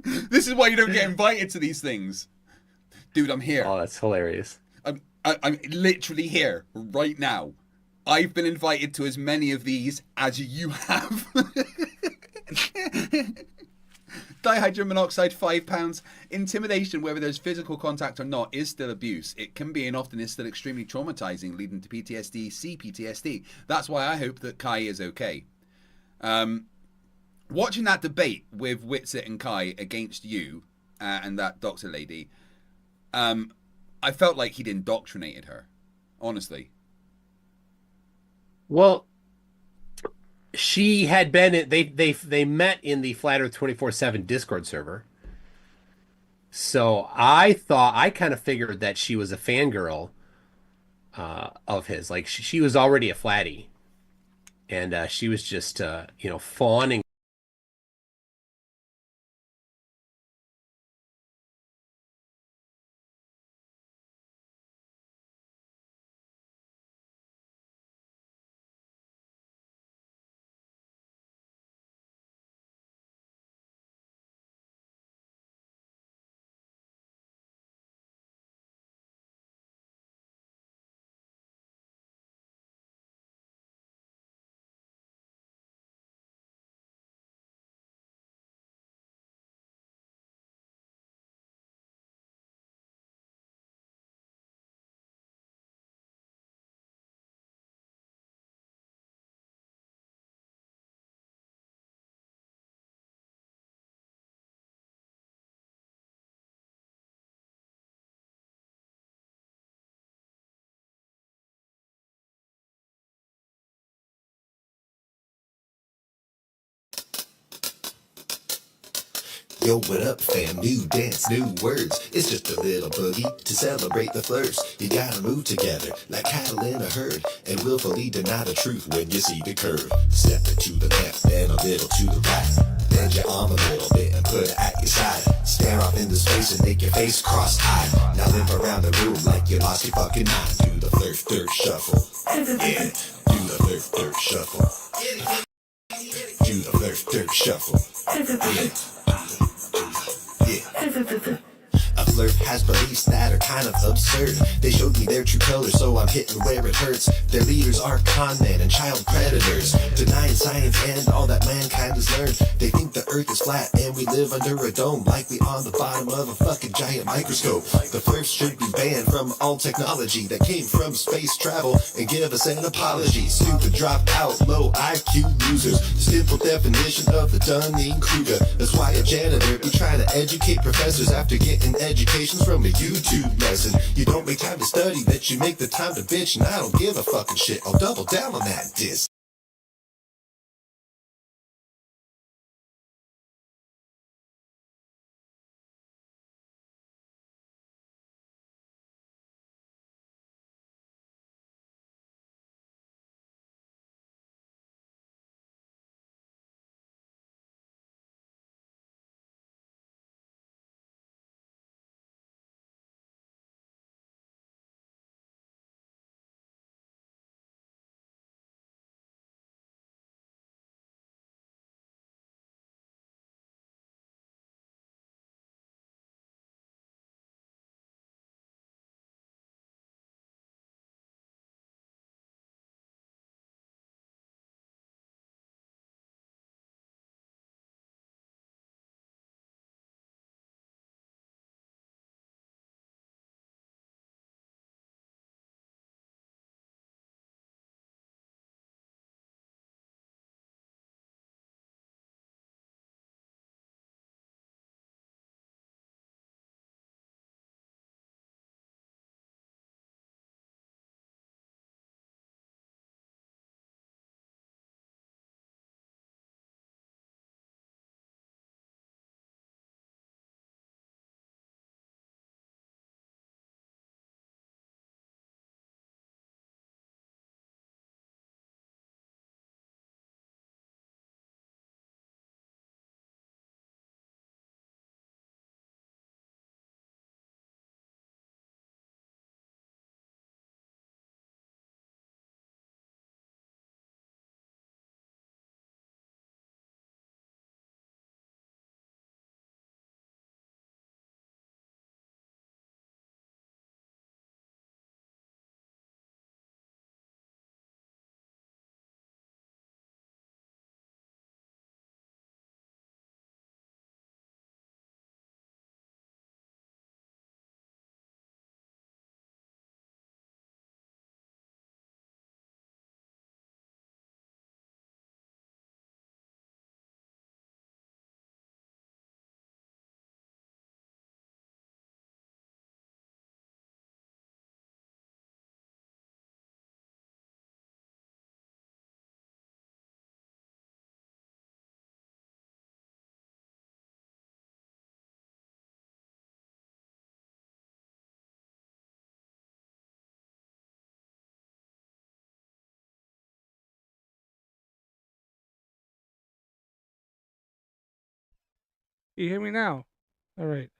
This is why you don't get invited to these things. Dude, I'm here. Oh, that's hilarious. I'm literally here right now. I've been invited to as many of these as you have. Dihydrogen monoxide, £5. Intimidation, whether there's physical contact or not, is still abuse. It can be and often is still extremely traumatizing, leading to PTSD, CPTSD. That's why I hope that Kai is okay. Watching that debate with Witsit and Kai against you and that doctor lady, I felt like he'd indoctrinated her. Honestly. Well, she had been they met in the Flat Earth 24/7 Discord server. So I kind of figured that she was a fangirl of his. Like she was already a flatty, and she was just fawning. Yo, what up, fam? New dance, new words. It's just a little boogie to celebrate the flerfs. You gotta move together like cattle in a herd and willfully deny the truth when you see the curve. Step it to the left, then a little to the right. Bend your arm a little bit and put it at your side. Stare off into space and make your face cross-eyed. Now limp around the room like you lost your fucking mind. Do the flerf dirt shuffle. Yeah, do the flerf dirt shuffle. Do the flerf dirt shuffle. Yeah. Yeah. A flirt has beliefs that are kind of absurd. They showed me their true colors, so I'm hitting where it hurts. Their leaders are con men and child predators, denying science and all that mankind has learned. They think the earth is flat and we live under a dome, like we on the bottom of a fucking giant microscope. The flirts should be banned from all technology that came from space travel and give us an apology. Stupid drop out, low IQ losers. Simple definition of the Dunning-Kruger. That's why a janitor be trying to educate professors after getting educations from a YouTube lesson. You don't make time to study, but you make the time to bitch, and I don't give a fucking shit. I'll double down on that diss. You hear me now? All right.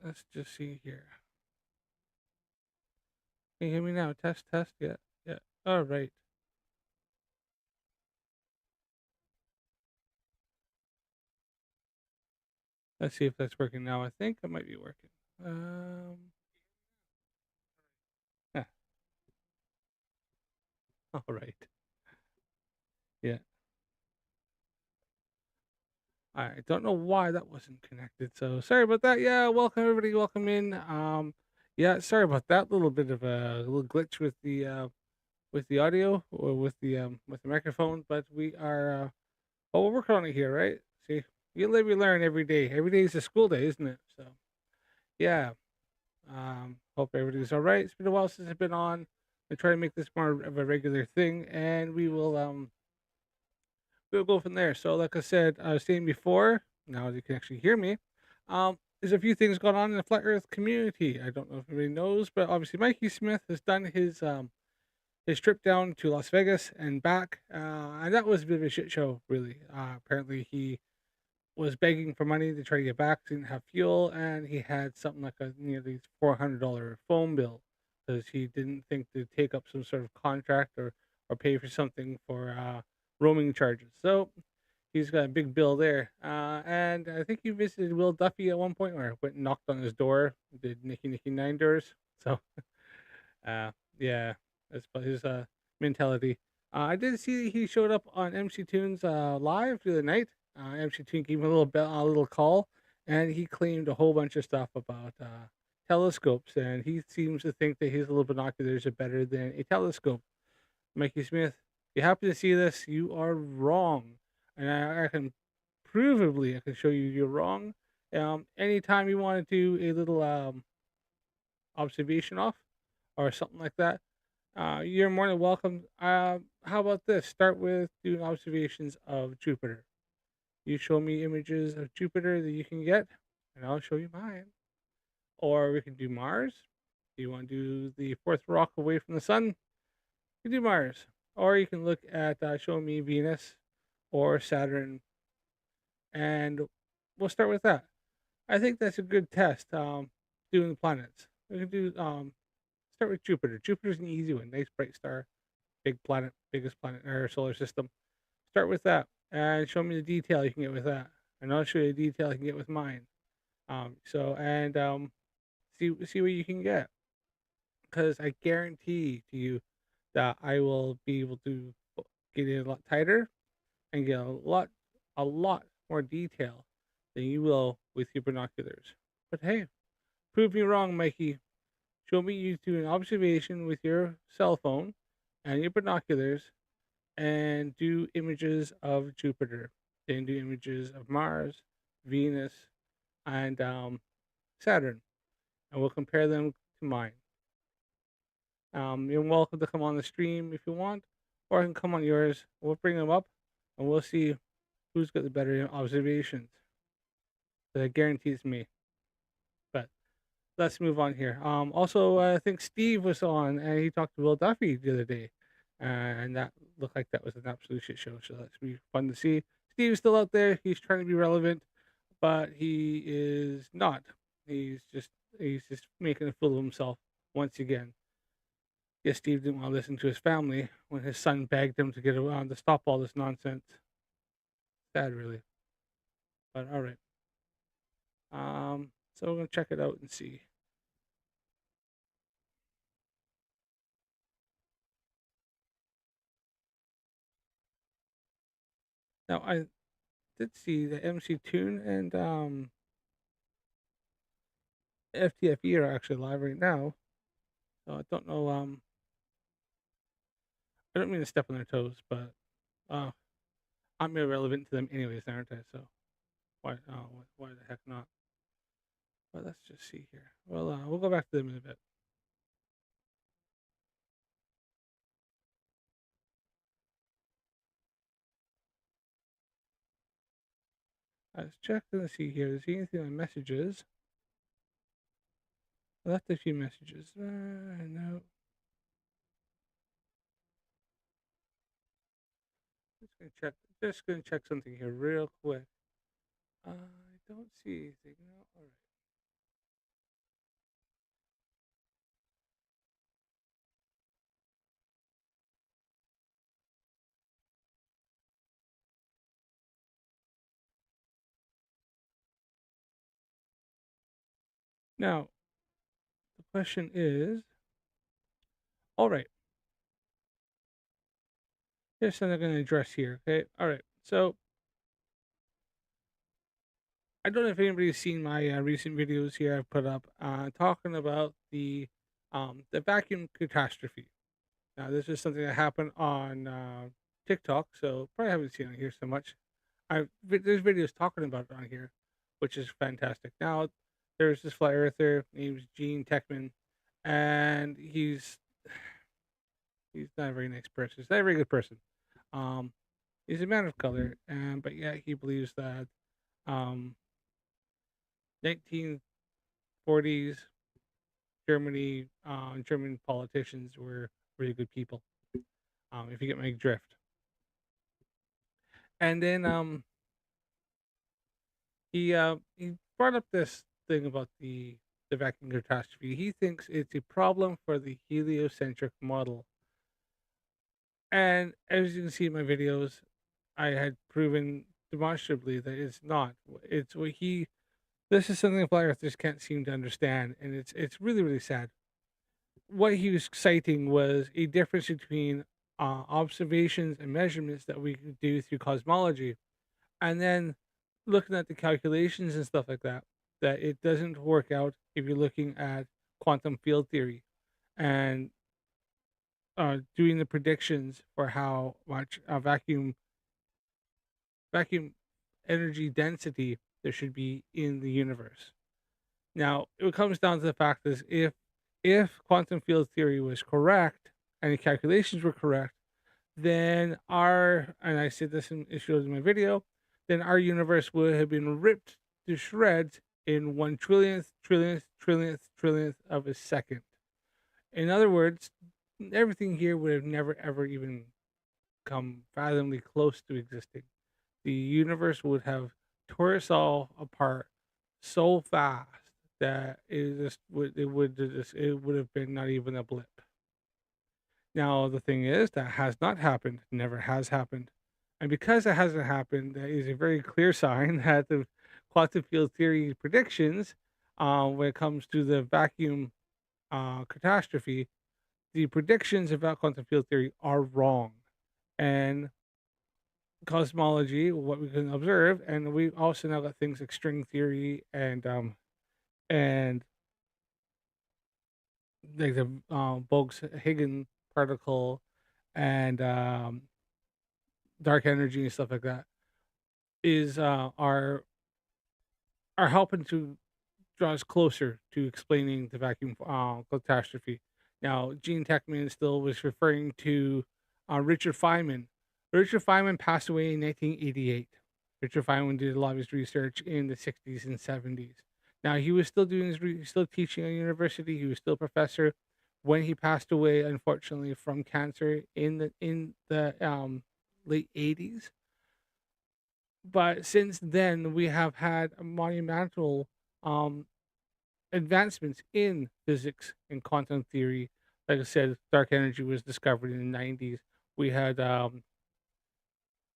Let's just see here. Can you hear me now? Test, test. Yeah, yeah. All right. Let's see if that's working now. I think it might be working. Yeah. All right. Yeah. I don't know why that wasn't connected. So sorry about that. Yeah, welcome everybody. Welcome in. Yeah, sorry about that. Little bit of a little glitch with the audio or with the microphone, but we are oh, we're working on it here, right? See, you live, you learn every day. Every day is a school day, isn't it? So yeah. Hope everybody's all right. It's been a while since I've been on. I try to make this more of a regular thing, and we'll go from there. So, like I said, I was saying before, now you can actually hear me. There's a few things going on in the flat Earth community. I don't know if everybody knows, but obviously Mikey Smith has done his trip down to Las Vegas and back, and that was a bit of a shit show, really. Apparently, he was begging for money to try to get back, didn't have fuel, and he had something like a nearly $400 phone bill because he didn't think to take up some sort of contract or pay for something for roaming charges. So he's got a big bill there. And I think he visited Will Duffy at one point, or went and knocked on his door, did Nicky Nine Doors. So yeah, that's about his mentality. I did see he showed up on MC Tunes live the other night. MC Tune gave him a little call, and he claimed a whole bunch of stuff about telescopes, and he seems to think that his little binoculars are better than a telescope. Mikey Smith, if you happen to see this, you are wrong, and I can provably I can show you you're wrong. Anytime you want to do a little observation off or something like that, you're more than welcome. How about this? Start with doing observations of Jupiter. You show me images of Jupiter that you can get, and I'll show you mine. Or we can do Mars. If you want to do the fourth rock away from the sun, you can do Mars. Or you can look at show me Venus or Saturn, and we'll start with that. I think that's a good test. Doing the planets. We can do start with Jupiter. Jupiter's an easy one. Nice bright star, big planet, biggest planet in our solar system. Start with that and show me the detail you can get with that, and I'll show you the detail you can get with mine. See what you can get, because I guarantee to you that I will be able to get it a lot tighter and get a lot more detail than you will with your binoculars. But hey, prove me wrong, Mikey. Show me you do an observation with your cell phone and your binoculars and do images of Jupiter. Then do images of Mars, Venus, and Saturn. And we'll compare them to mine. You're welcome to come on the stream if you want, or I can come on yours. We'll bring them up and we'll see who's got the better observations. But I guarantee it's me. But let's move on here. Also, I think Steve was on and he talked to Will Duffy the other day. And that looked like that was an absolute shit show. So that's be fun to see. Steve's still out there. He's trying to be relevant, but he is not. He's just making a fool of himself once again. Yes, Steve didn't want to listen to his family when his son begged him to get around to stop all this nonsense. Sad, really. But all right. So we're gonna check it out and see. Now I did see the MC Tune and FTFE are actually live right now. So I don't know. I don't mean to step on their toes, but I'm irrelevant to them anyways, aren't I? So why? Why the heck not? But let's just see here. Well, we'll go back to them in a bit. Let's check and see here. Is there anything on messages? I left a few messages. No. Just gonna check something here real quick. all right. Now, the question is, all right, here's something I'm going to address here. Okay. All right. So, I don't know if anybody's seen my recent videos here I've put up talking about the vacuum catastrophe. Now, this is something that happened on TikTok, so probably haven't seen it here so much. There's videos talking about it on here, which is fantastic. Now, there's this flat earther named Gene Techman, and he's not a very nice person. He's not a very good person. Um, he's a man of color, and but yet he believes that um, 1940s Germany, German politicians were really good people. If you get my drift. And then he brought up this thing about the vacuum catastrophe. He thinks it's a problem for the heliocentric model. And as you can see in my videos, I had proven demonstrably that it's not. It's what he. This is something flat earthers can't seem to understand, and it's really really sad. What he was citing was a difference between observations and measurements that we could do through cosmology, and then looking at the calculations and stuff like that, that it doesn't work out if you're looking at quantum field theory and doing the predictions for how much vacuum energy density there should be in the universe. Now, it comes down to the fact is if quantum field theory was correct and the calculations were correct, then and I said this in it shows in my video, then our universe would have been ripped to shreds in 1 trillionth of a second. In other words, everything here would have never ever even come fathomably close to existing. The universe would have tore us all apart so fast that it would have been not even a blip. Now the thing is that has not happened, never has happened, and because it hasn't happened, that is a very clear sign that the quantum field theory predictions, when it comes to the vacuum catastrophe, the predictions about quantum field theory are wrong, and cosmology, what we can observe, and we also now got things like string theory and like the Bogues-Higgins particle and dark energy and stuff like that is are helping to draw us closer to explaining the vacuum catastrophe. Now, Gene Techman still was referring to Richard Feynman. Richard Feynman passed away in 1988. Richard Feynman did a lot of his research in the 60s and 70s. Now, he was still doing still teaching at university. He was still a professor when he passed away, unfortunately, from cancer in the late 80s. But since then, we have had monumental um, advancements in physics and quantum theory. Like I said, dark energy was discovered in the 90s. We had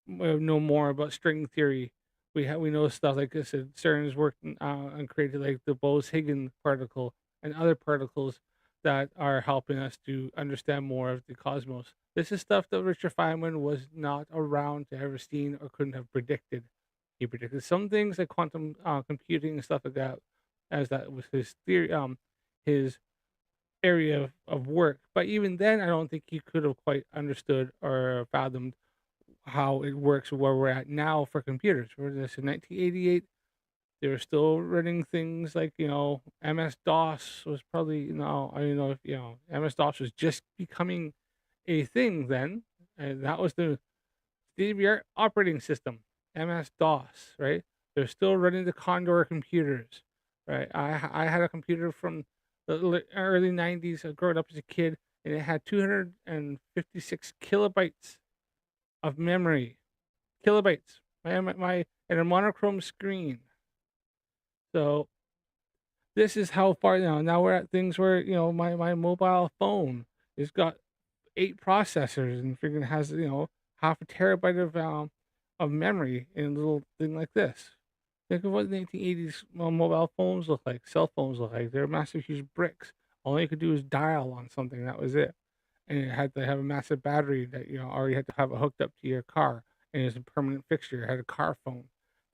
we know more about string theory. We know stuff like I said. CERN is working and created like the Bose-Higgins particle and other particles that are helping us to understand more of the cosmos. This is stuff that Richard Feynman was not around to ever seen or couldn't have predicted. He predicted some things like quantum computing and stuff like that, as that was his theory, his area of work. But even then, I don't think he could have quite understood or fathomed how it works where we're at now for computers. We're this in 1988. They were still running things like MS DOS was probably I don't know if MS DOS was just becoming a thing then, and that was the state-of-the-art operating system, MS DOS, right? They're still running the Condor computers, right? I had a computer from the early 90s. I grew up as a kid, and it had 256 kilobytes of memory, kilobytes. My and a monochrome screen. So this is how far now we're at things where my mobile phone has got 8 processors and freaking has half a terabyte of memory in a little thing like this. Think of what the 1980s mobile phones look like, cell phones look like. They're massive, huge bricks. All you could do is dial on something. That was it. And it had to have a massive battery that already had to have it hooked up to your car, and it was a permanent fixture. It had a car phone.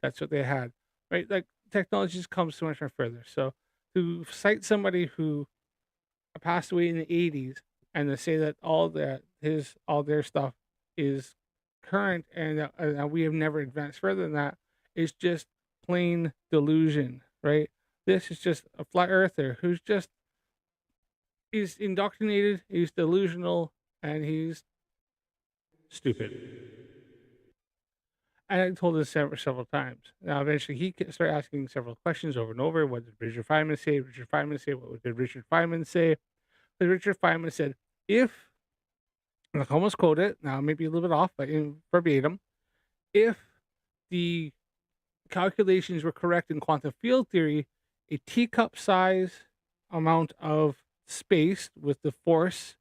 That's what they had, right? Like technology just comes so much more further. So to cite somebody who passed away in the 80s and to say that all their stuff is current and that we have never advanced further than that is just plain delusion, right? This is just a flat earther who's just he's indoctrinated, he's delusional, and he's stupid. And I told this several times. Now, eventually, he started asking several questions over and over. What did Richard Feynman say? Richard Feynman say? What did Richard Feynman say? But Richard Feynman said, if, and I almost quote it, now maybe a little bit off, but in verbatim, if the calculations were correct in quantum field theory, a teacup size amount of space with the force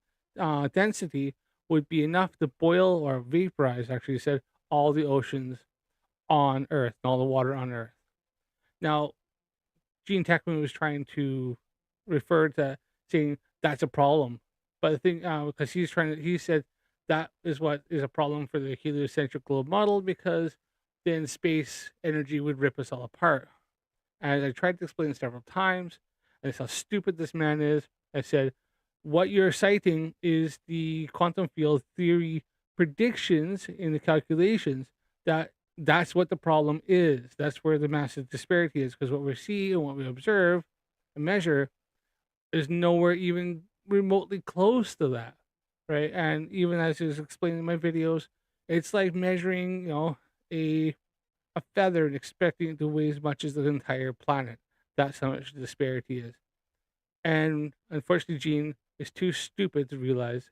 density would be enough to boil or vaporize, actually, he said, all the oceans on Earth and all the water on Earth. Now, Gene Techman was trying to refer to saying that's a problem, but the thing, because he said that is what is a problem for the heliocentric globe model because then space energy would rip us all apart. And I tried to explain several times, and it's how stupid this man is. I said, what you're citing is the quantum field theory predictions in the calculations that's what the problem is. That's where the massive disparity is, because what we see and what we observe and measure is nowhere even remotely close to that, right? And even as I was explaining in my videos, it's like measuring, a feather and expecting it to weigh as much as the entire planet. That's how much the disparity is. And unfortunately, Gene is too stupid to realize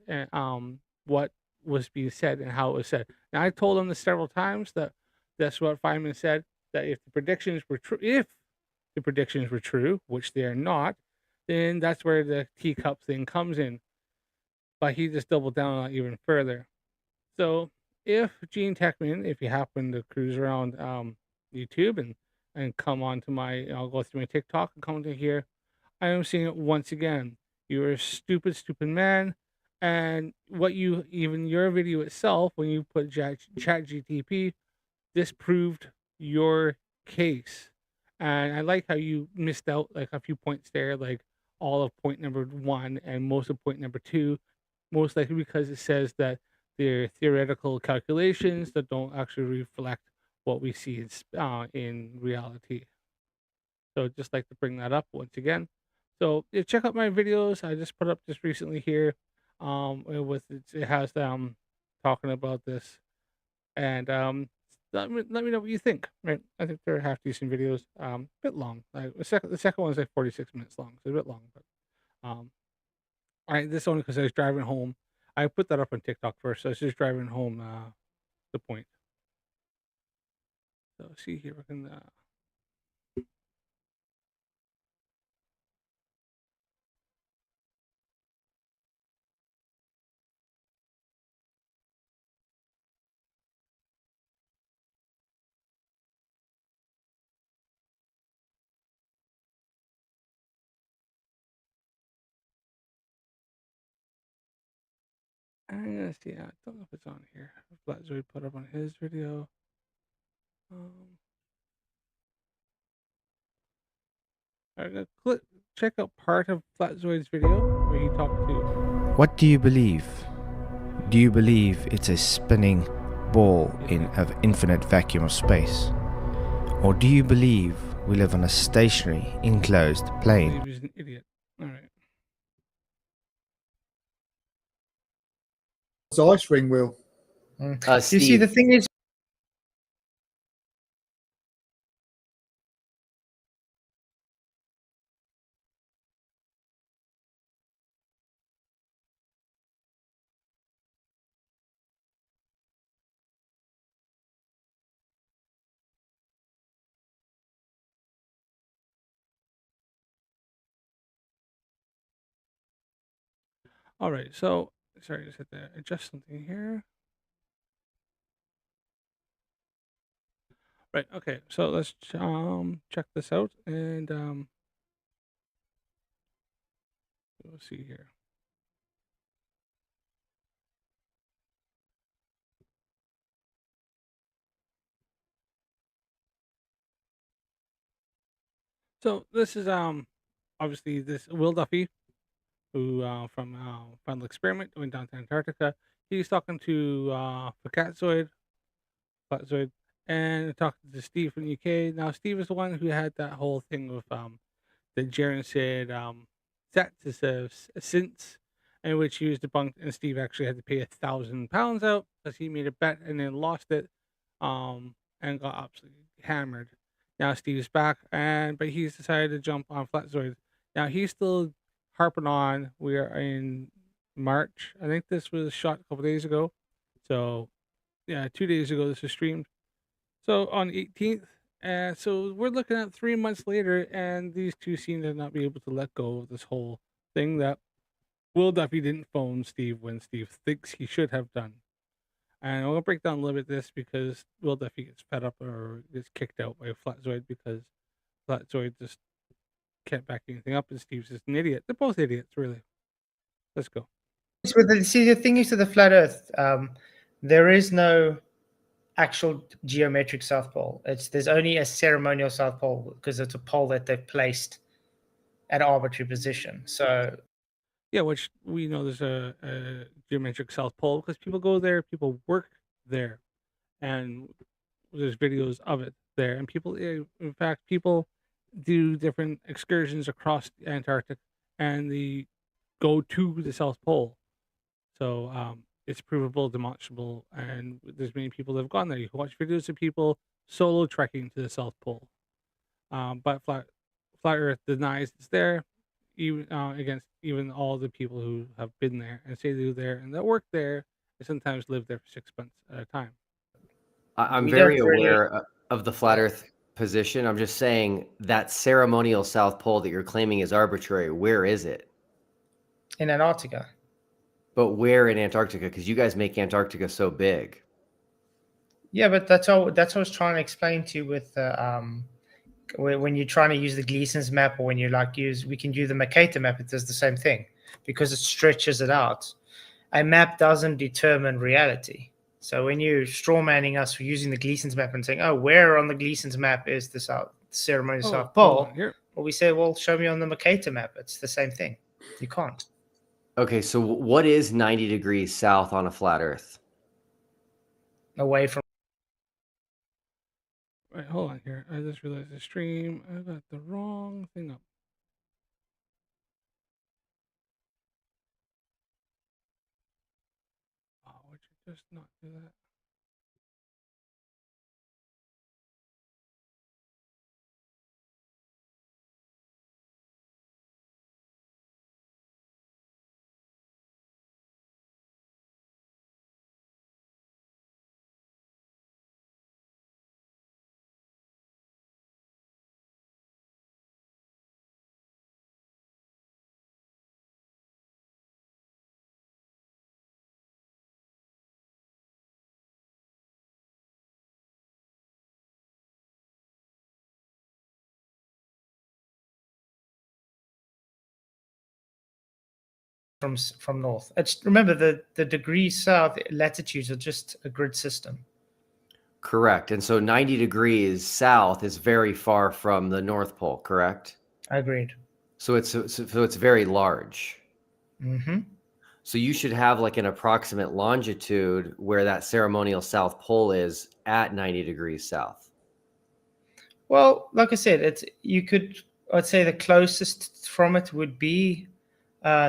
what was being said and how it was said. Now, I told him this several times that that's what Feynman said, that if the predictions were true, which they are not, then that's where the teacup thing comes in. But he just doubled down on it even further. So if Gene Techman, if you happen to cruise around YouTube and come onto I'll go through my TikTok and come to here, I am seeing it once again. You're a stupid, stupid man. And your video itself, when you put chat GTP, this proved your case. And I like how you missed out like a few points there, like all of point number 1 and most of point number 2, most likely because it says that they're theoretical calculations that don't actually reflect what we see in reality. So just like to bring that up once again. So check out my videos. I just put up just recently here. It has talking about this, and let me know what you think. Right, I think they're half decent videos. A bit long. Like the second one is like 46 minutes long, so a bit long. But all right, this only because I was driving home. I put that up on TikTok first. So I was just driving home. The point. So see here, we can. I'm gonna see. I don't know if it's on here. Flat Zoid put up on his video. I'm gonna check out part of Flat Zoid's video where he talked to. What do you believe? Do you believe it's a spinning ball of infinite vacuum of space? Or do you believe we live on a stationary, enclosed plane? He's an idiot. All right. It's an ice ring wheel. You see, the thing is, All right. So sorry, I just had to adjust something here. Right. Okay. So let's check this out, and we'll see here. So this is obviously this Will Duffy, who from Final Experiment went down to Antarctica. He's talking to Flatzoid, and talking to Steve from the UK. Now Steve is the one who had that whole thing with that Jaren said sets since, in which he was debunked, and Steve actually had to pay £1,000 out because he made a bet and then lost it, and got absolutely hammered. Now Steve's back, but he's decided to jump on Flatzoid. Now he's still harping on. We are in March. I think this was shot a couple days ago. So yeah, 2 days ago this was streamed. So on the 18th. So we're looking at 3 months later, and these two seem to not be able to let go of this whole thing that Will Duffy didn't phone Steve when Steve thinks he should have done. And I'm gonna break down a little bit this because Will Duffy gets fed up or gets kicked out by Flatzoid because Flatzoid just can't back anything up, and Steve's just an idiot. They're both idiots, really. Let's go. See, the thing is, to the flat Earth, there is no actual geometric South Pole. There's only a ceremonial South Pole because it's a pole that they've placed at an arbitrary position. So yeah, which we know there's a geometric South Pole because people go there, people work there, and there's videos of it there. And people, in fact, people do different excursions across the Antarctic, and they go to the South Pole. So it's provable, demonstrable, and there's many people that have gone there. You can watch videos of people solo trekking to the South Pole. But Flat Earth denies it's there, even against even all the people who have been there and say they're there and that work there and sometimes live there for 6 months at a time. I'm We very don't really- aware of the flat Earth position. I'm just saying that ceremonial South Pole that you're claiming is arbitrary. Where is it? in Antarctica. But where in Antarctica? Because you guys make Antarctica so big. Yeah, but that's all. That's what I was trying to explain to you with when you're trying to use the Gleason's map, or when you we can do the Mercator map. It does the same thing because it stretches it out. A map doesn't determine reality. So when you're strawmanning us for using the Gleason's map and saying, "Oh, where on the Gleason's map is the ceremonial South Pole?" Well, we say, "Well, show me on the Mercator map." It's the same thing. You can't. Okay, so what is 90 degrees south on a flat Earth? Away from. Right, hold on here. I just realized the stream. I got the wrong thing up. Oh, would you just not do that? From north. Remember the degrees south latitudes are just a grid system. Correct. And so 90 degrees south is very far from the North Pole, correct? Agreed. So it's very large. Mm-hmm. So you should have like an approximate longitude where that ceremonial South Pole is at 90 degrees south. Well, like I said, I'd say the closest from it would be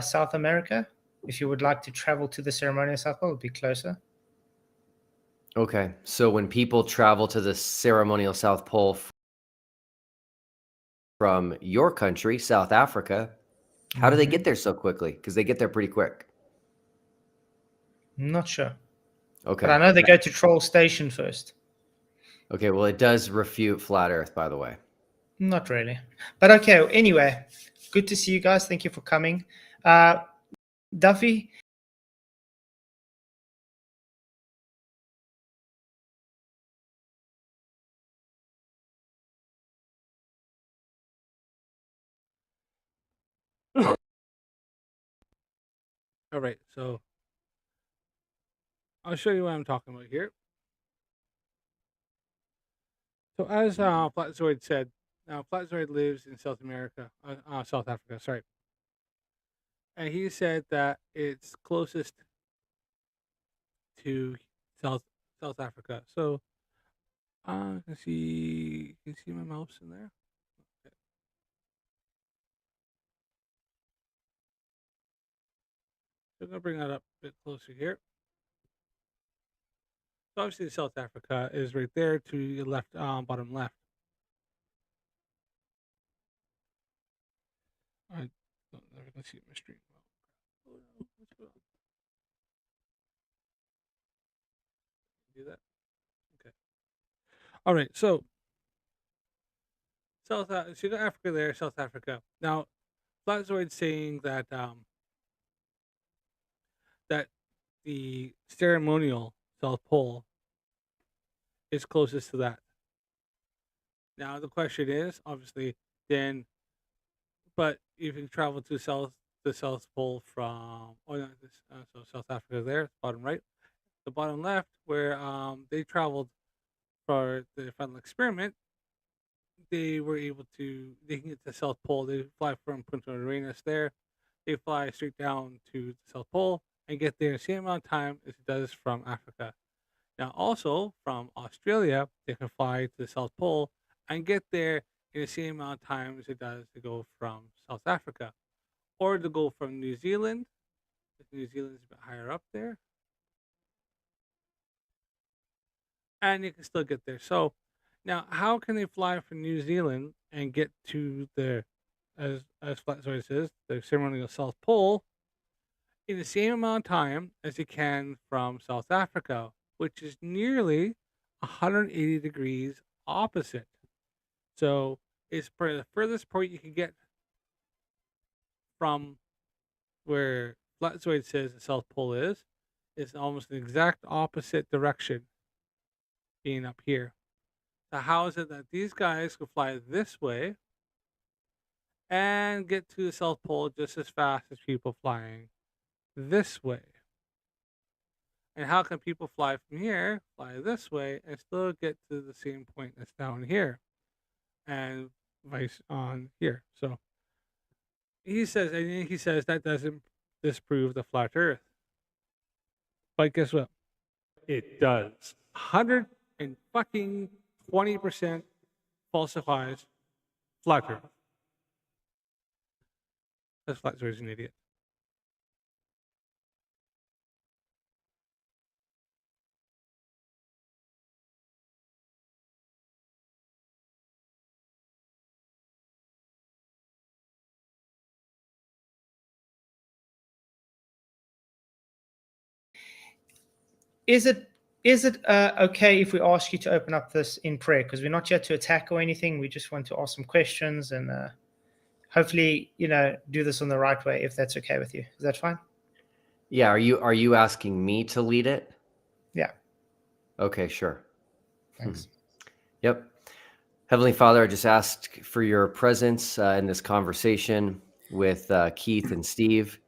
South America. If you would like to travel to the ceremonial South Pole, it would be closer. Okay. So when people travel to the ceremonial South Pole from your country, South Africa, how do they get there so quickly? Because they get there pretty quick. I'm not sure. Okay. But I know they go to Troll Station first. Okay. Well, it does refute flat Earth, by the way. Not really. But okay. Anyway, good to see you guys. Thank you for coming. Duffy, All right, so I'll show you what I'm talking about here. So as Flatzoid said, now Flatzoid lives in South America, South Africa, sorry, and he said that it's closest to South South Africa. So can you see my mouse in there? Okay. So I'm gonna bring that up a bit closer here. So obviously South Africa is right there to your left, bottom left. I don't never gonna see it in my stream. Oh, no, what's going on? Do that. Okay. All right. So so you got Africa there, South Africa. Now, Flatzoid saying that the ceremonial South Pole is closest to that. Now the question is, obviously, then, but if you travel to the South Pole from, so South Africa there, bottom right, the bottom left, where they traveled for the final experiment, they can get to the South Pole. They fly from Punta Arenas there. They fly straight down to the South Pole and get there in the same amount of time as it does from Africa. Now, also from Australia, they can fly to the South Pole and get there in the same amount of time as it does to go from South Africa, or to go from New Zealand. New Zealand is a bit higher up there, and you can still get there. So, now how can they fly from New Zealand and get to the, as Flatzoid says, the ceremonial South Pole in the same amount of time as you can from South Africa, which is nearly 180 degrees opposite. So it's probably the furthest point you can get from where Flatzoid says the South Pole is almost the exact opposite direction, being up here. So how is it that these guys can fly this way and get to the South Pole just as fast as people flying this way? And how can people fly from here, fly this way, and still get to the same point that's down here, and vice on here? So he says that doesn't disprove the flat Earth. But guess what? It does. 120% falsifies flat Earth. That's flat Earth's an idiot. is it okay if we ask you to open up this in prayer? Because we're not here to attack or anything. We just want to ask some questions and hopefully, do this on the right way, if that's okay with you. Is that fine? Yeah. Are you asking me to lead it? Yeah. Okay, sure. Thanks. Yep. Heavenly Father, I just ask for your presence in this conversation with Keith and Steve.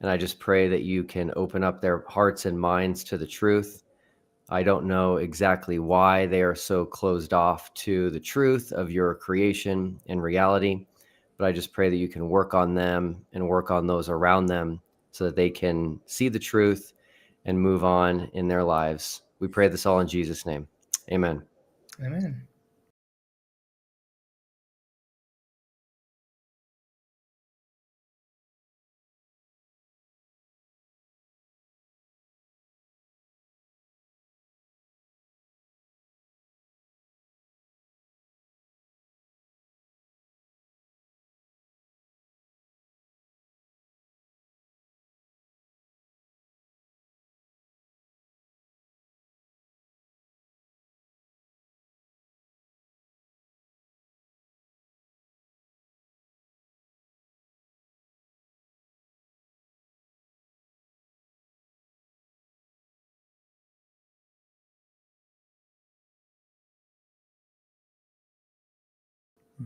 And I just pray that you can open up their hearts and minds to the truth. I don't know exactly why they are so closed off to the truth of your creation and reality, but I just pray that you can work on them and work on those around them so that they can see the truth and move on in their lives. We pray this all in Jesus' name. Amen. Amen.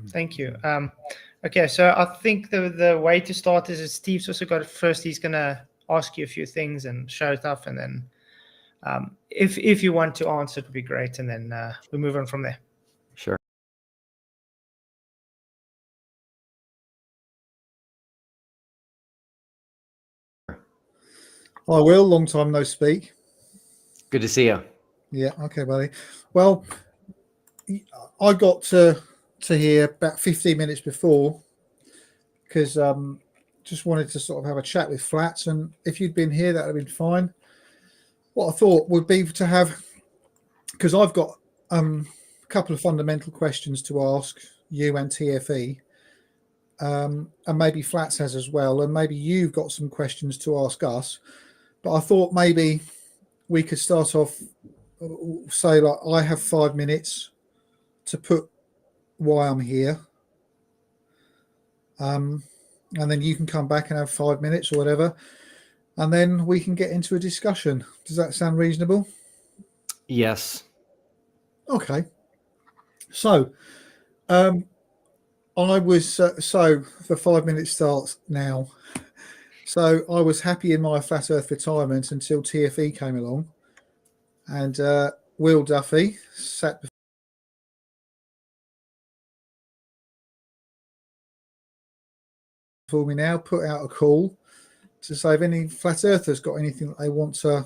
Thank you. Okay, so I think the way to start is Steve's also got first. He's gonna ask you a few things and show stuff, and then if you want to answer, it would be great, and then we move on from there. Sure. Hi, Will. Long time no speak. Good to see you. Yeah. Okay, buddy. Well, I got to hear about 15 minutes before because just wanted to sort of have a chat with Flats, and if you'd been here, that would have been fine. What I thought would be to have, because I've got a couple of fundamental questions to ask you and TFE, and maybe Flats has as well, and maybe you've got some questions to ask us. But I thought maybe we could start off, say, like, I have 5 minutes to put why I'm here. And then you can come back and have 5 minutes or whatever. And then we can get into a discussion. Does that sound reasonable? Yes. Okay. So, I was, so the 5 minutes starts now. So I was happy in my Flat Earth retirement until TFE came along. And Will Duffy sat before me now, put out a call to say if any Flat Earthers got anything that they want to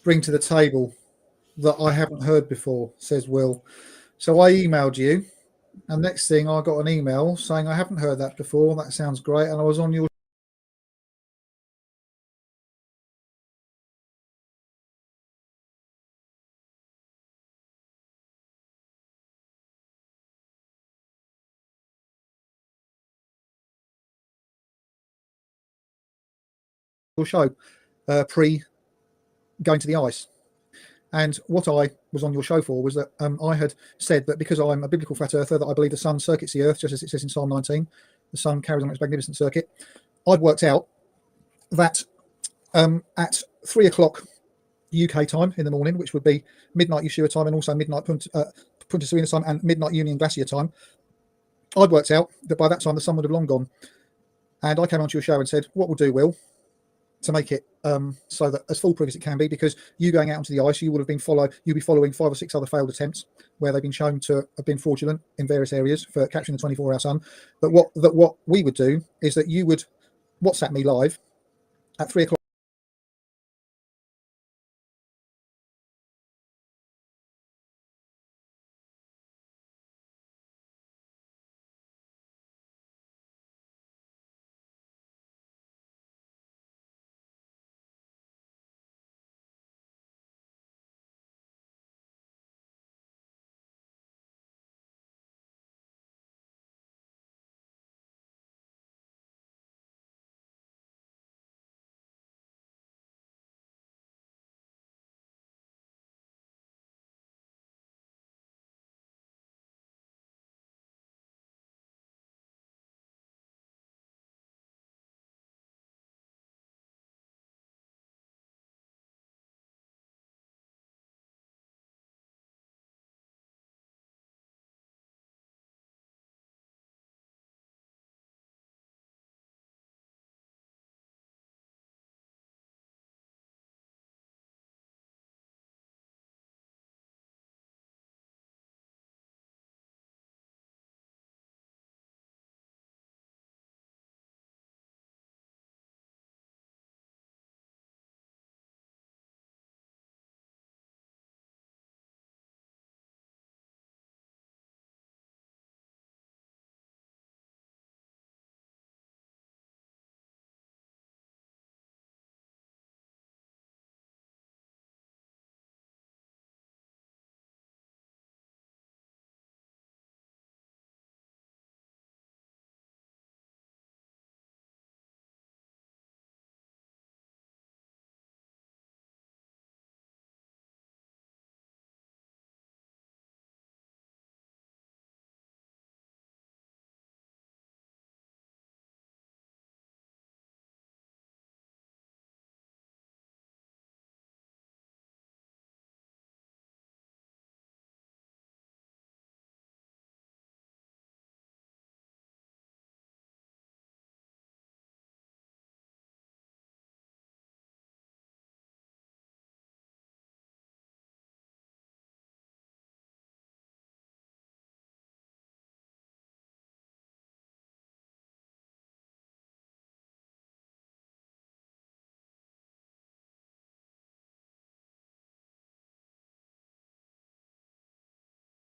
bring to the table that I haven't heard before, says Will. So I emailed you, and next thing I got an email saying I haven't heard that before. That sounds great. And I was on your show pre going to the ice. And what I was on your show for was that I had said that because I'm a biblical flat earther, that I believe the sun circuits the earth, just as it says in Psalm 19, the sun carries on its magnificent circuit. I'd worked out that at 3 o'clock UK time in the morning, which would be midnight Yeshua time and also midnight Punta Suena time and midnight Union Glacier time, I'd worked out that by that time the sun would have long gone. And I came onto your show and said, what we'll do, Will, to make it so that as foolproof as it can be, because you going out onto the ice, you would have been you'll be following 5 or 6 other failed attempts where they've been shown to have been fraudulent in various areas for capturing the 24-hour sun. But what we would do is that you would WhatsApp me live at 3 o'clock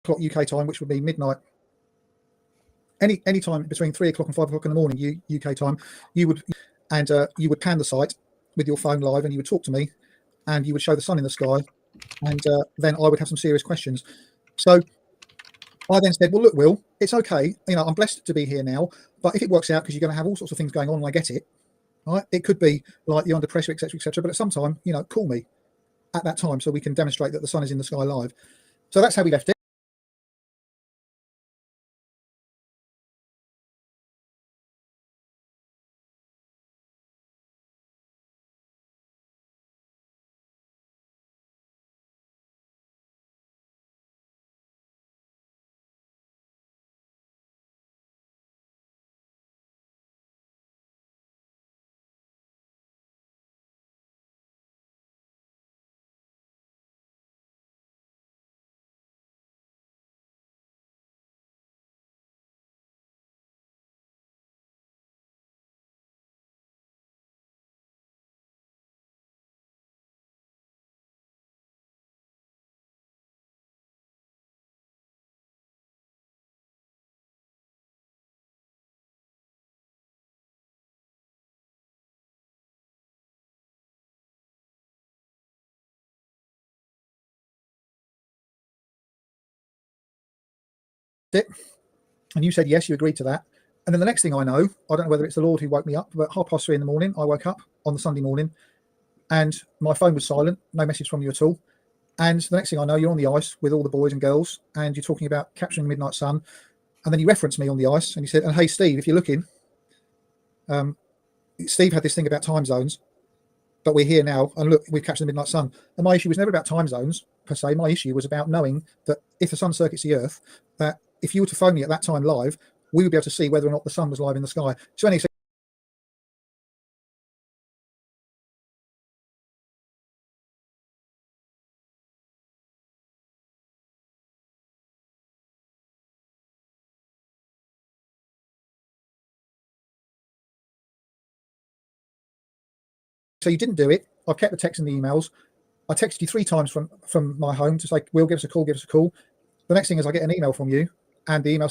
o'clock UK time, which would be midnight. Any time between 3 o'clock and 5 o'clock in the morning UK time, you would pan the site with your phone live, and you would talk to me, and you would show the sun in the sky, and then I would have some serious questions. So I then said, well, look, Will, it's okay. You know, I'm blessed to be here now, but if it works out, because you're going to have all sorts of things going on, and I get it, right? It could be like you're under pressure, etc., etc. But at some time, you know, call me at that time so we can demonstrate that the sun is in the sky live. So that's how we left it. And you said yes, you agreed to that. And then the next thing I know, I don't know whether it's the Lord who woke me up, but 3:30 in the morning, I woke up on the Sunday morning, and my phone was silent, no message from you at all. And the next thing I know, you're on the ice with all the boys and girls, and you're talking about capturing the midnight sun. And then you referenced me on the ice, and you said, "And hey, Steve, if you're looking, Steve had this thing about time zones, but we're here now, and look, we've captured the midnight sun." And my issue was never about time zones per se. My issue was about knowing that if the sun circuits the Earth, that if you were to phone me at that time live, we would be able to see whether or not the sun was live in the sky. So anyway, so you didn't do it. I've kept the text and the emails. I texted you 3 times from my home to say, "Will, give us a call, give us a call." The next thing is I get an email from you, and the email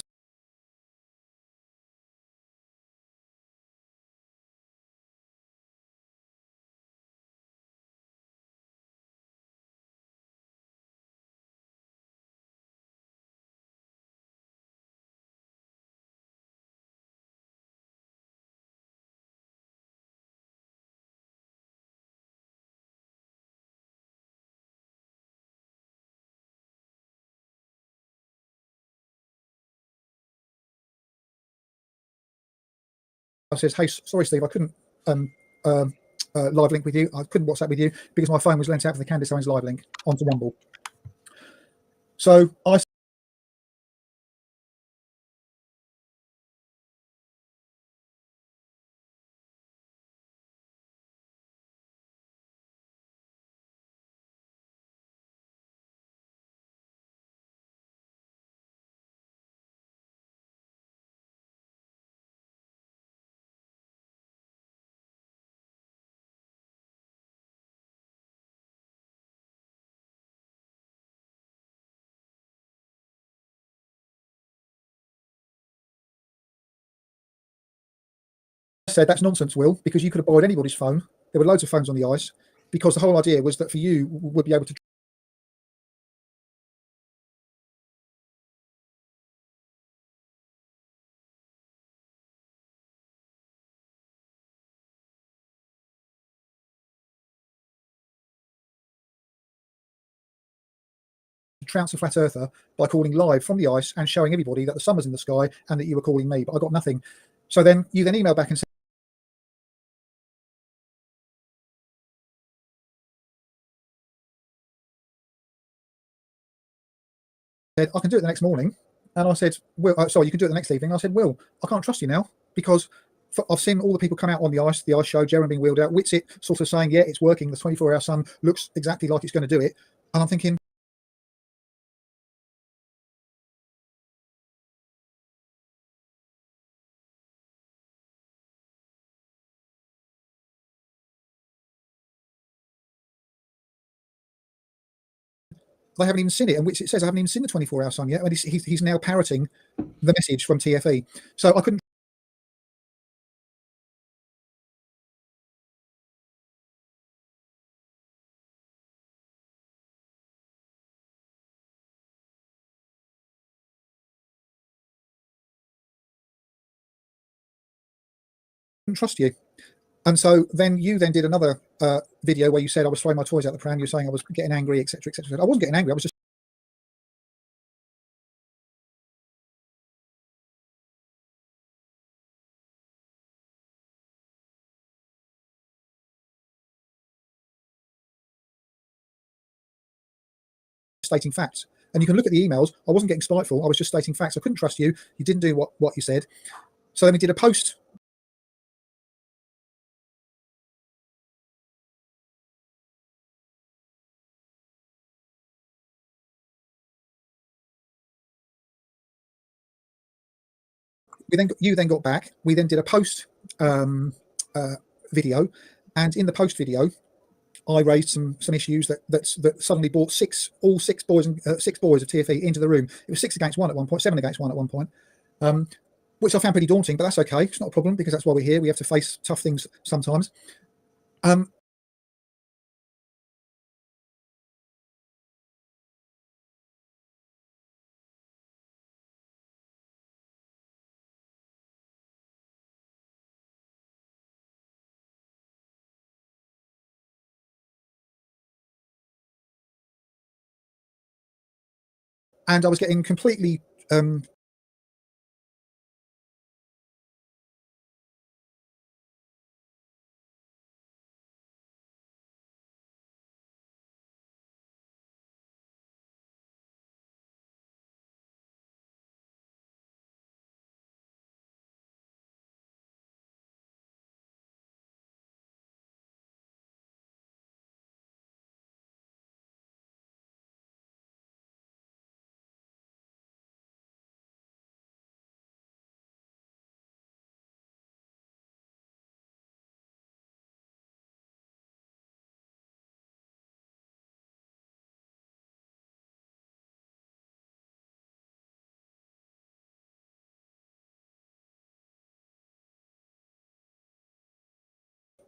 says, "Hey, sorry, Steve, I couldn't live link with you. I couldn't WhatsApp with you because my phone was lent out for the Candace Owens live link onto Rumble." So I said, "That's nonsense, Will, because you could have borrowed anybody's phone. There were loads of phones on the ice, because the whole idea was that for you would be able to trounce a flat earther by calling live from the ice and showing everybody that the sun was in the sky and that you were calling me, but I got nothing." So then you then emailed back and said, "I can do it the next morning." And I said, "Will, sorry, you can do it the next evening." I said, "Will, I can't trust you now because I've seen all the people come out on the ice show, Jeremy being wheeled out, Whitsit sort of saying, yeah, it's working. The 24-hour sun looks exactly like it's going to do it." And I'm thinking, they haven't even seen it, and which it says I haven't even seen the 24-hour sun yet, and he's now parroting the message from TFE. So I couldn't trust you. And so then you then did another video where you said I was throwing my toys out the pram. You're saying I was getting angry, etc., etc. I wasn't getting angry. I was just stating facts. And you can look at the emails. I wasn't getting spiteful. I was just stating facts. I couldn't trust you. You didn't do what you said. So then we did a post. You then got back. We then did a post video, and in the post video, I raised some issues that suddenly brought all six boys of TFE into the room. It was 6 against 1 at one point, 7 against 1 at one point, which I found pretty daunting. But that's okay. It's not a problem because that's why we're here. We have to face tough things sometimes. And I was getting completely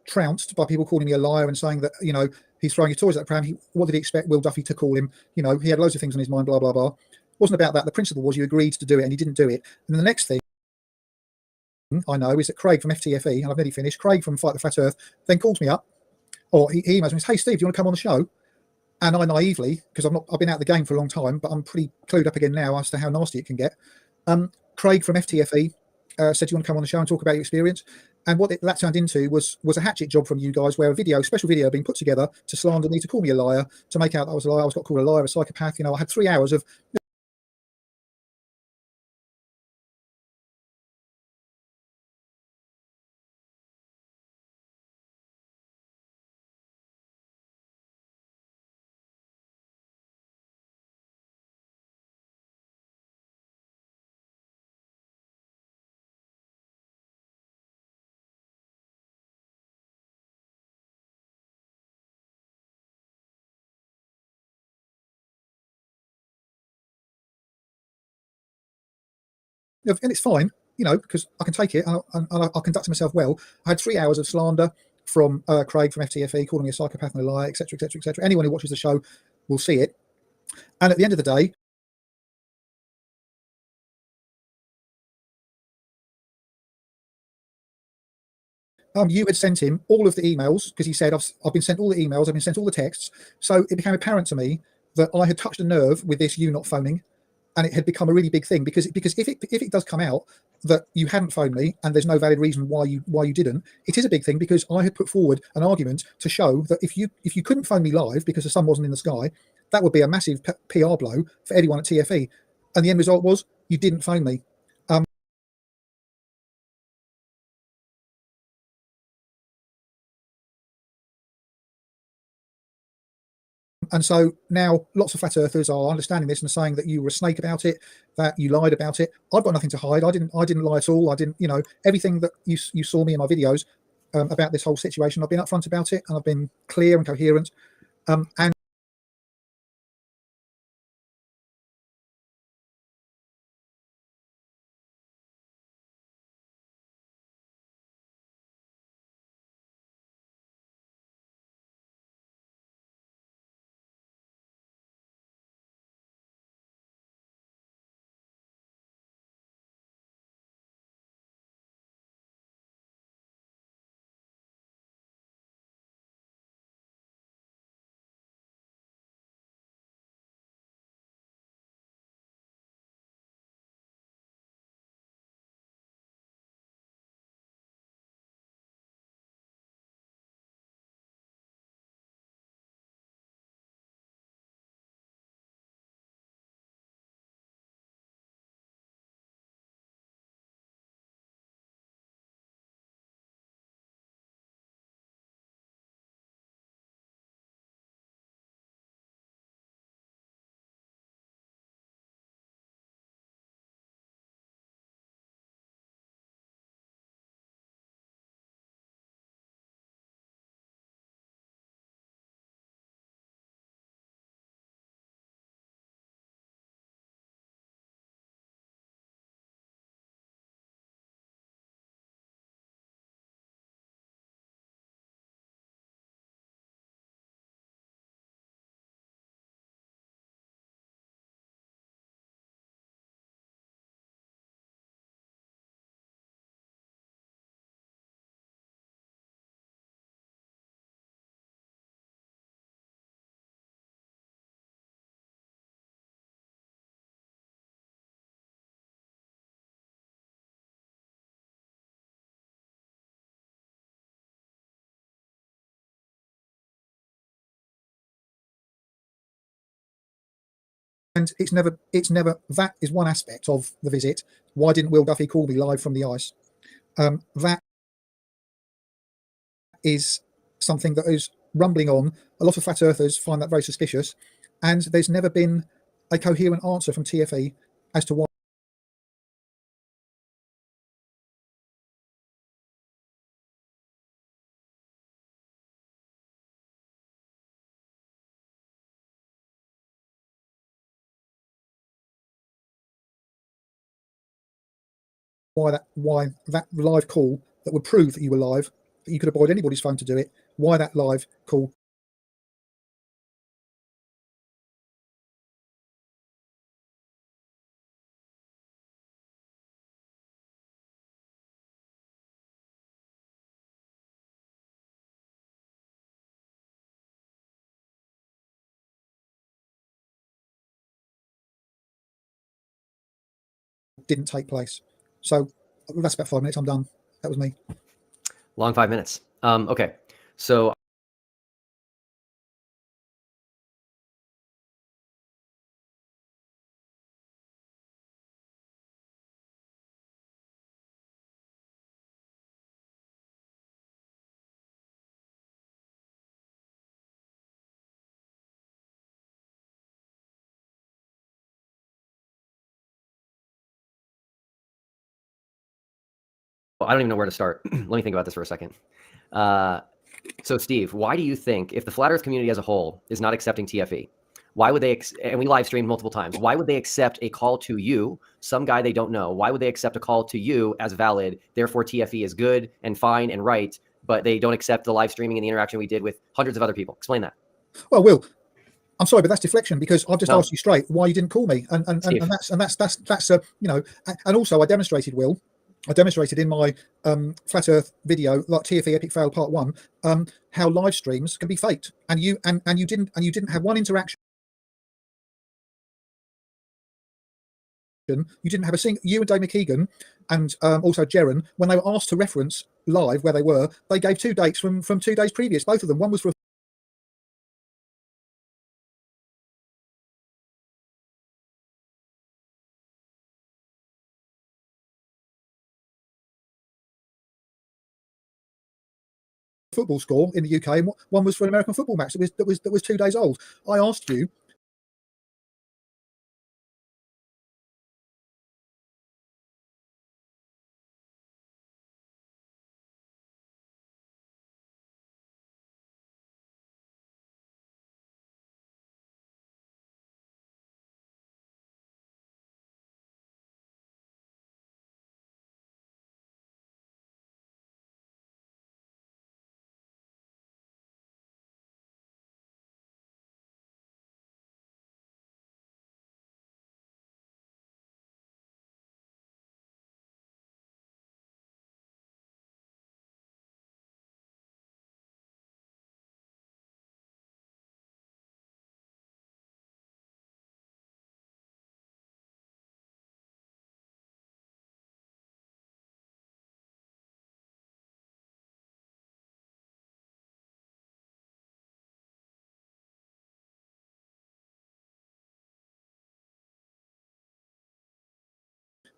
trounced by people calling me a liar and saying that, you know, he's throwing his toys at the pram. What did he expect Will Duffy to call him? You know, he had loads of things on his mind, blah, blah, blah. It wasn't about that. The principle was you agreed to do it and he didn't do it. And then the next thing I know is that Craig from FTFE, and I've nearly finished, Craig from Fight the Flat Earth, then calls me up, or he emails me, hey, Steve, do you want to come on the show? And I naively, because I've been out of the game for a long time, but I'm pretty clued up again now as to how nasty it can get. Craig from FTFE said, you want to come on the show and talk about your experience? And what that turned into was a hatchet job from you guys, where a special video being put together to slander me, to call me a liar, to make out that I was a liar. I was got called a liar, a psychopath. You know, I had 3 hours of and it's fine, you know, because I can take it and I'll conduct myself well. I had 3 hours of slander from Craig from FTFE, calling me a psychopath and a liar, etc., etc., etc. Anyone who watches the show will see it. And at the end of the day, you had sent him all of the emails, because he said, I've been sent all the emails, I've been sent all the texts. So it became apparent to me that I had touched a nerve with this you not phoning, and it had become a really big thing, because if it does come out that you hadn't phoned me and there's no valid reason why you didn't, it is a big thing, because I had put forward an argument to show that if you couldn't phone me live because the sun wasn't in the sky, that would be a massive PR blow for anyone at TFE. And the end result was you didn't phone me. And so now lots of flat earthers are understanding this and saying that you were a snake about it, that you lied about it. I've got nothing to hide. I didn't lie at all. I didn't, you know, everything that you saw me in my videos about this whole situation, I've been upfront about it, and I've been clear and coherent. And and it's never that is one aspect of the visit. Why didn't Will Duffy call me live from the ice? That is something that is rumbling on. A lot of flat earthers find that very suspicious, and there's never been a coherent answer from TFE as to why that live call that would prove that you were live, that you could have borrowed anybody's phone to do it, why that live call didn't take place. So that's about 5 minutes. I'm done. That was me. Long 5 minutes. Okay, so I don't even know where to start. Let me think about this for a second. So Steve, why do you think, if the flat Earth community as a whole is not accepting TFE, why would they, and we live streamed multiple times, why would they accept a call to you, some guy they don't know? Why would they accept a call to you as valid? Therefore, TFE is good and fine and right, but they don't accept the live streaming and the interaction we did with hundreds of other people. Explain that. Well, Will, I'm sorry, but that's deflection, because I've just No. asked you straight why you didn't call me, and that's you know, and also I demonstrated, Will, I demonstrated in my flat Earth video, like TFE Epic Fail Part 1, how live streams can be faked, and you didn't have one interaction. You didn't have a single. You and Dave McKeegan and also Jeren, when they were asked to reference live where they were, they gave 2 dates from 2 days previous. Both of them. One was for football score in the UK, and one was for an American football match that was 2 days old. I asked you.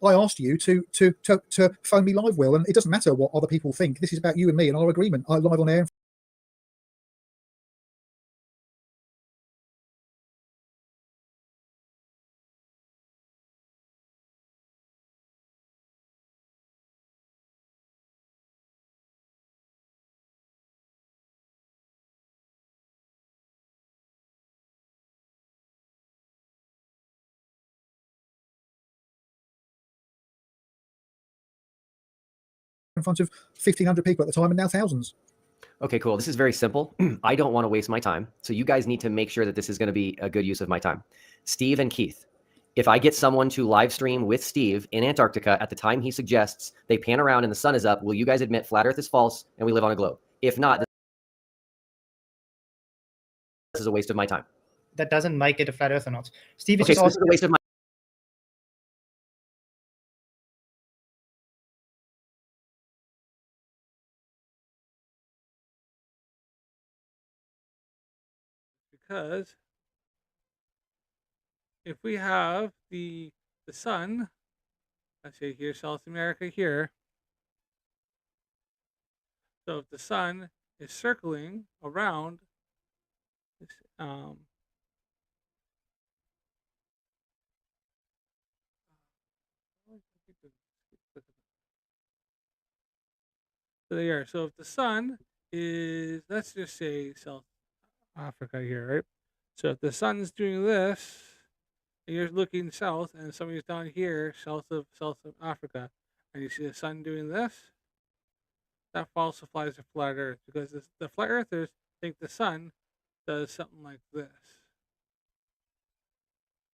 I asked you to phone me live, Will, and it doesn't matter what other people think. This is about you and me and our agreement. I live on air. In front of 1,500 people at the time, and now thousands. Okay, cool. This is very simple. I don't want to waste my time. So you guys need to make sure that this is going to be a good use of my time. Steve and Keith, if I get someone to live stream with Steve in Antarctica at the time he suggests, they pan around and the sun is up, will you guys admit flat Earth is false and we live on a globe? If not, this is a waste of my time. That doesn't make it a flat Earth or not. Steve is Okay, just so this is asking. a waste of my Because if we have the sun, let's say here South America here. So if the sun is circling around this, so there you are. So if the sun is, let's just say South Africa here, right? So if the sun's doing this, and you're looking south, and somebody's down here, south of Africa, and you see the sun doing this, that falsifies the flat Earth, because the flat earthers think the sun does something like this.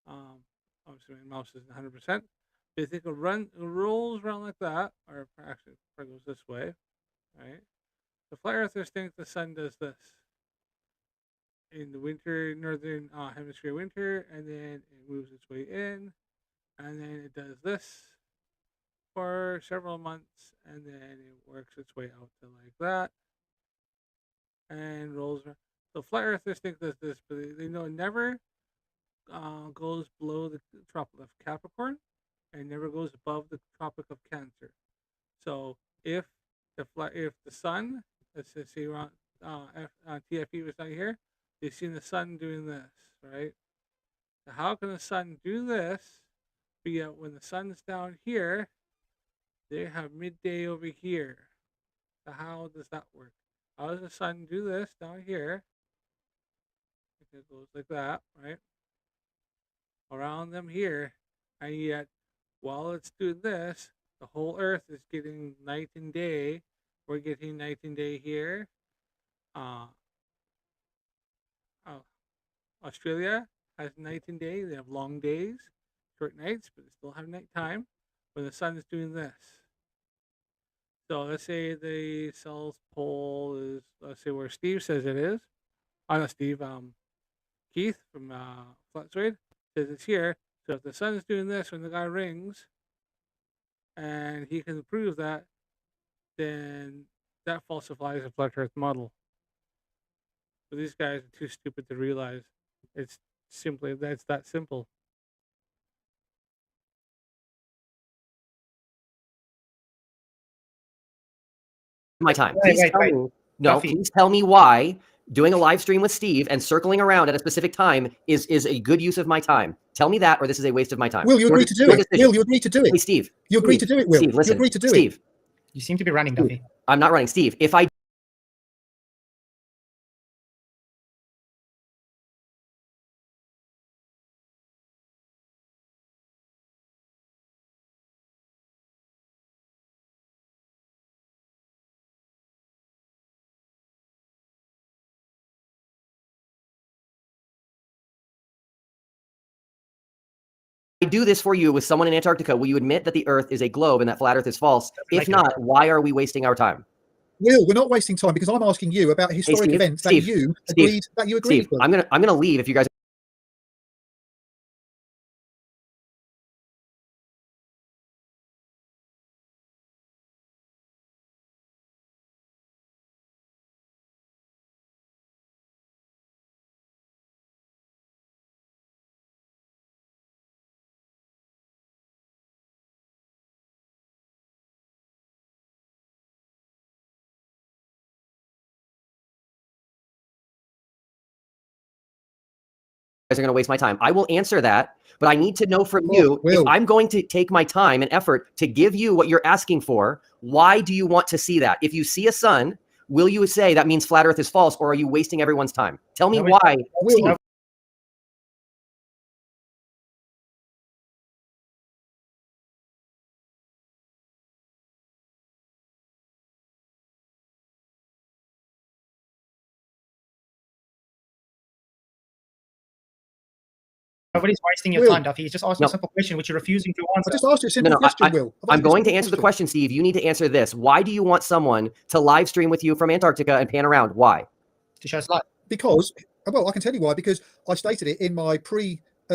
Obviously my mouse isn't 100%. They think it rolls around like that, or actually it goes this way, right? The flat earthers think the sun does this in the winter, northern hemisphere winter, and then it moves its way in, and then it does this for several months, and then it works its way out to like that, and rolls around. So flat earthers think that this, but they know it never goes below the tropic of Capricorn, and never goes above the tropic of Cancer. So if the sun, let's just say around TFE was not here, they've seen the sun doing this, right? Now, how can the sun do this? But yet when the sun's down here, they have midday over here. So how does that work? How does the sun do this down here? It goes like that, right? Around them here, and yet while it's doing this, the whole Earth is getting night and day. We're getting night and day here. Australia has night and day. They have long days, short nights, but they still have nighttime when the sun is doing this. So let's say the South Pole is, let's say where Steve says it is. Not Steve, Keith from Flat Earth says it's here. So if the sun is doing this when the guy rings, and he can prove that, then that falsifies the flat Earth model. But these guys are too stupid to realize it's simply that's that simple. My time. Wait, Please wait, tell wait. me. No, Duffy. please tell me why doing a live stream with Steve and circling around at a specific time is a good use of my time. Tell me that, or this is a waste of my time. Will, you agreed to do it. Will, you agreed to do Hey, it. Steve. You agreed to do it, Will. Steve, listen. You agreed to do it. Steve, You seem to be running, Duffy. I'm not running. Steve, if I do this for you with someone in Antarctica, will you admit that the Earth is a globe and that flat Earth is false? If not, why are we wasting our time? Will, we're not wasting time because I'm asking you about historic Steve, events that Steve, you Steve, agreed Steve, with. I'm gonna leave if you guys are going to waste my time. I will answer that, but I need to know from you, if I'm going to take my time and effort to give you what you're asking for, why do you want to see that? If you see a sun, will you say that means flat Earth is false, or are you wasting everyone's time? Tell me why, Steve. Nobody's wasting your time, Duffy. He's just asking a simple question, which you're refusing to answer. I just asked you a simple question, Will. I'm going to answer the question, Steve. You need to answer this. Why do you want someone to live stream with you from Antarctica and pan around? Why? To show us light. Because, well, I can tell you why. Because I stated it in my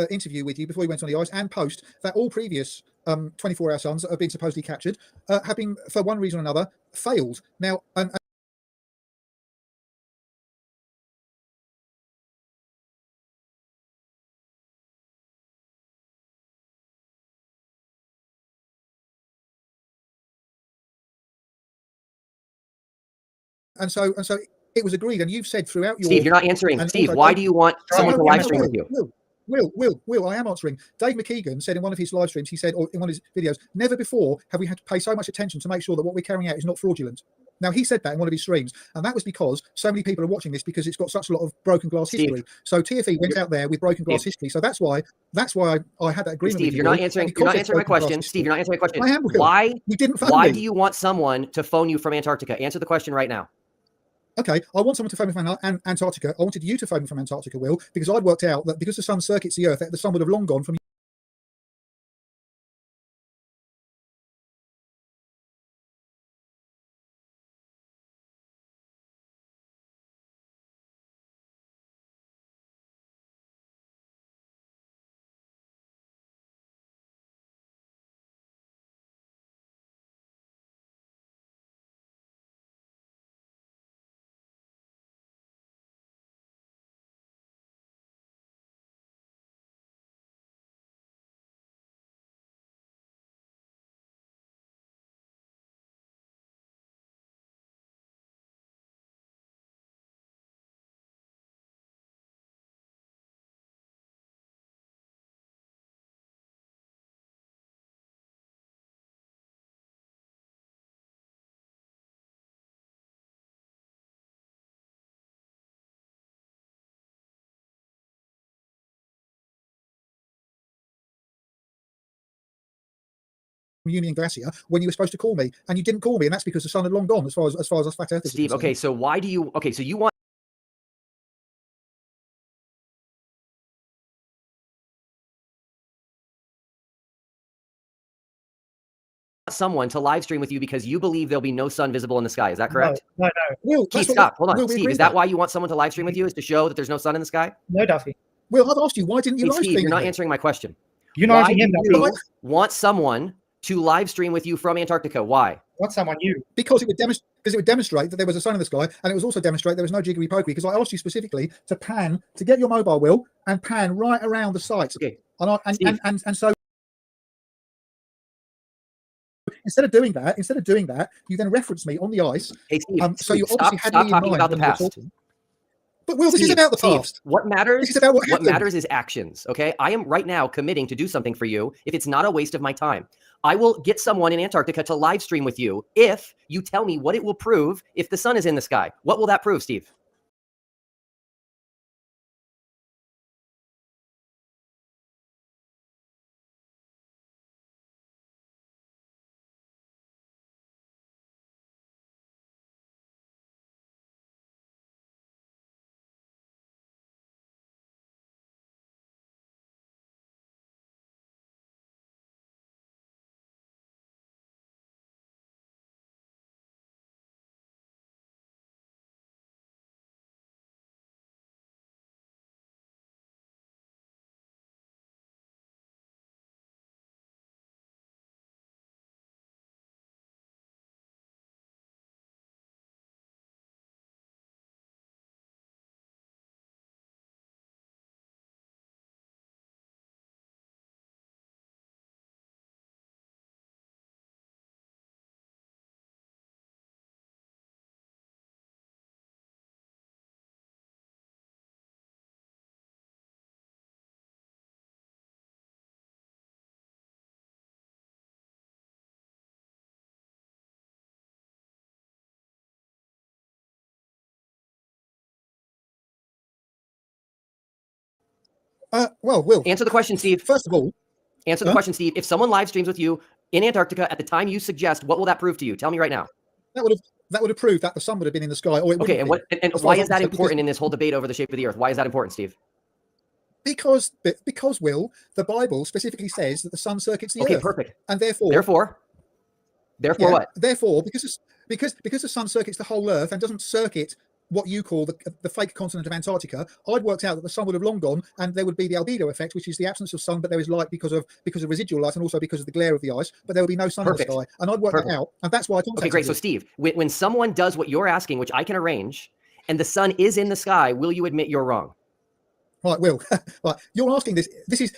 interview with you before we went on the ice and post that all previous 24-hour suns that have been supposedly captured have been, for one reason or another, failed. Now, and and so it was agreed. And you've said throughout your Steve, you're not answering. and Steve, also why Dave- do you want No, someone no, to no, live no, stream with you? Will, I am answering. Dave McKeegan said in one of his live streams, he said, or in one of his videos, never before have we had to pay so much attention to make sure that what we're carrying out is not fraudulent. Now, he said that in one of his streams, and that was because so many people are watching this because it's got such a lot of broken glass Steve, history. So TFE went out there with broken glass history. So that's why I had that agreement. Steve, with you, you're not Will, answering. because You're not there's answering my broken glass question. history- Steve, you're not answering my question. I am, Will. Why? You didn't phone Why me. do you want someone to phone you from Antarctica? Answer the question right now. Okay, I want someone to phone me from Antarctica. I wanted you to phone me from Antarctica, Will, because I'd worked out that because the sun circuits the Earth, that the sun would have long gone from. Union Glacier when you were supposed to call me, and you didn't call me, and that's because the sun had long gone. As far as us flat earthers. Steve, okay, so why do you? Okay, so you want someone to live stream with you because you believe there'll be no sun visible in the sky. Is that correct? No. Will, Keith, stop. Hold on. Steve, is that why you want someone to live stream with you? Is to show that there's no sun in the sky? No, Duffy. Will, I've asked you, why didn't you Hey, live Steve, stream you're not me? answering my question. You're not Why answering him, do Duffy. you want someone to live stream with you from Antarctica? Why? What's someone you? Because it would demonstrate that there was a sun in the sky, and it was also demonstrate there was no jiggery pokery. Because I asked you specifically to get your mobile, Will, and pan right around the site. Okay. And so instead of doing that, you then reference me on the ice. Hey, Steve, So you stop, obviously had stop me in talking mind about the when you were past. talking. But Will, this is about the past. What matters? This is about what happened. matters is actions. Okay, I am right now committing to do something for you. If it's not a waste of my time, I will get someone in Antarctica to live stream with you if you tell me what it will prove if the sun is in the sky. What will that prove, Steve? Well, Will, Answer the question, Steve. first of all, Answer the question, Steve. If someone live streams with you in Antarctica at the time you suggest, what will that prove to you? Tell me right now. that would have proved that the sun would have been in the sky. Or it Okay, and wouldn't be, and as far why as is I'm that concerned, important in this whole debate over the shape of the Earth? Why is that important, Steve? Because Will, the Bible specifically says that the sun circuits the Okay, Earth. perfect. And therefore what? Therefore, because the sun circuits the whole Earth and doesn't circuit what you call the fake continent of Antarctica, I'd worked out that the sun would have long gone, and there would be the albedo effect, which is the absence of sun, but there is light because of residual light, and also because of the glare of the ice. But there would be no sun Perfect. in the sky, and I'd worked that out, and that's why I contacted Okay, great. you. So, Steve, when someone does what you're asking, which I can arrange, and the sun is in the sky, will you admit you're wrong? Right, Will. Right, you're asking this. This is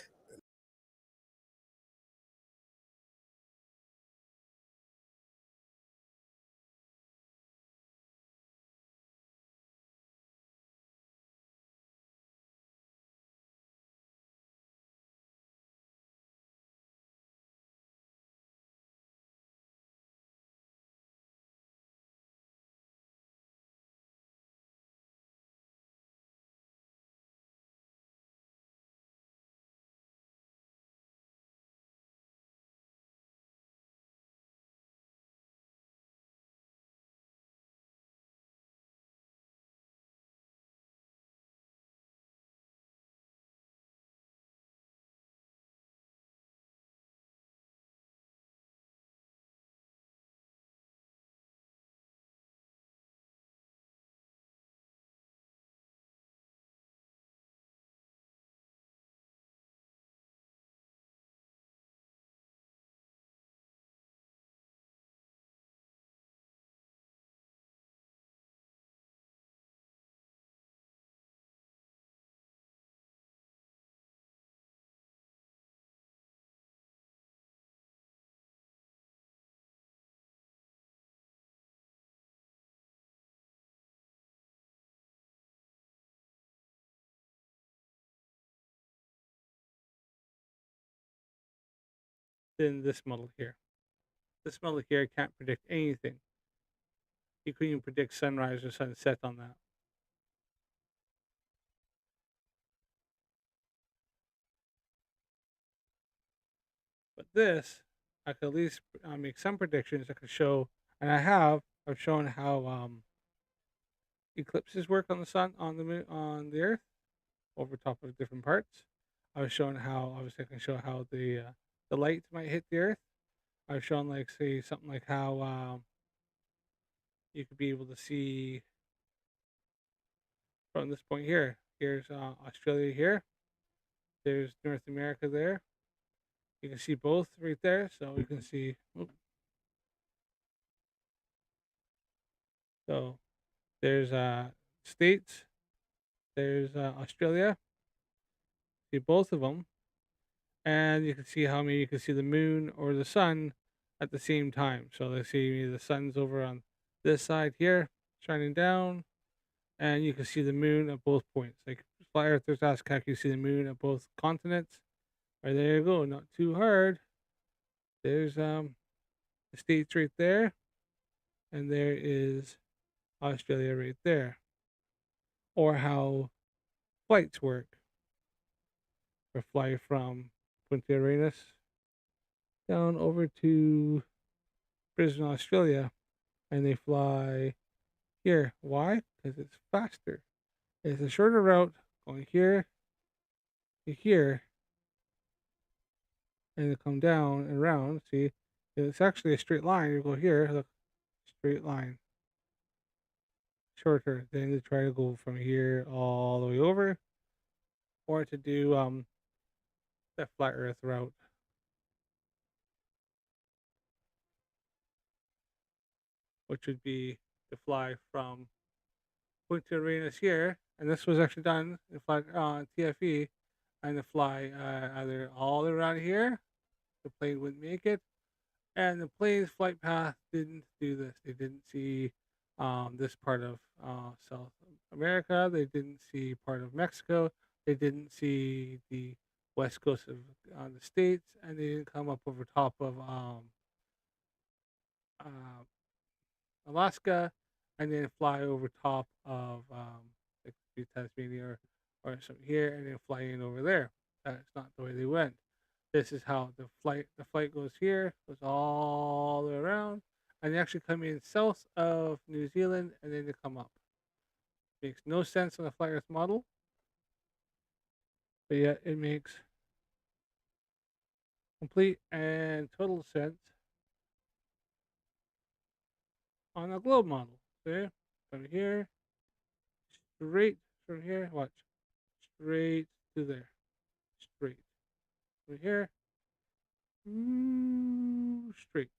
than this model here. This model here can't predict anything. You couldn't even predict sunrise or sunset on that. But this, I could at least make some predictions. I could show, and I've shown how eclipses work on the sun, on the moon, on the Earth, over top of different parts. I was showing how, obviously, I can show how the light might hit the Earth. I've shown, like, say, something like how you could be able to see from this point here. Here's Australia here. There's North America there. You can see both right there. So you can see. So there's States. There's Australia. See both of them. And you can see how many you can see the moon or the sun at the same time. So let's see, the sun's over on this side here, shining down, and you can see the moon at both points. Like Flat Earthers ask, how can you see the moon at both continents? Right, there you go, not too hard. There's the States right there, and there is Australia right there. Or how flights work. Or fly from Punta Arenas down over to Brisbane, Australia, and they fly here. Why? Because it's faster. It's a shorter route going here to here, and they come down and around. See, it's actually a straight line. You go here, look, straight line, shorter. Then they try to go from here all the way over, or to do the flat Earth route. Which would be to fly from Punta Arenas here, and this was actually done in flight TFE, and to fly either all around here, the plane wouldn't make it, and the plane's flight path didn't do this. They didn't see this part of South America. They didn't see part of Mexico. They didn't see the west coast of the States, and they didn't come up over top of Alaska, and then fly over top of like Tasmania or something here, and then fly in over there. That's not the way they went. This is how the flight goes here, goes all the way around, and they actually come in south of New Zealand, and then they come up. Makes no sense on the Flat Earth model, but yet it makes complete and total sense on a globe model. See? From here, straight from here, watch. Straight to there. Straight. From here, straight.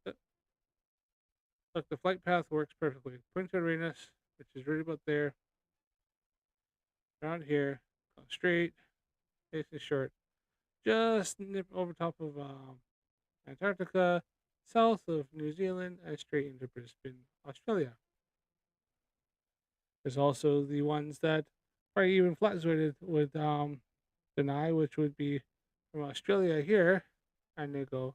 Look, the flight path works perfectly. Punta Arenas, which is right about there. Around here, go straight. This is short. Just nip over top of Antarctica, south of New Zealand, and straight into Brisbane, Australia. There's also the ones that probably even Flatzwood would deny, which would be from Australia here, and they go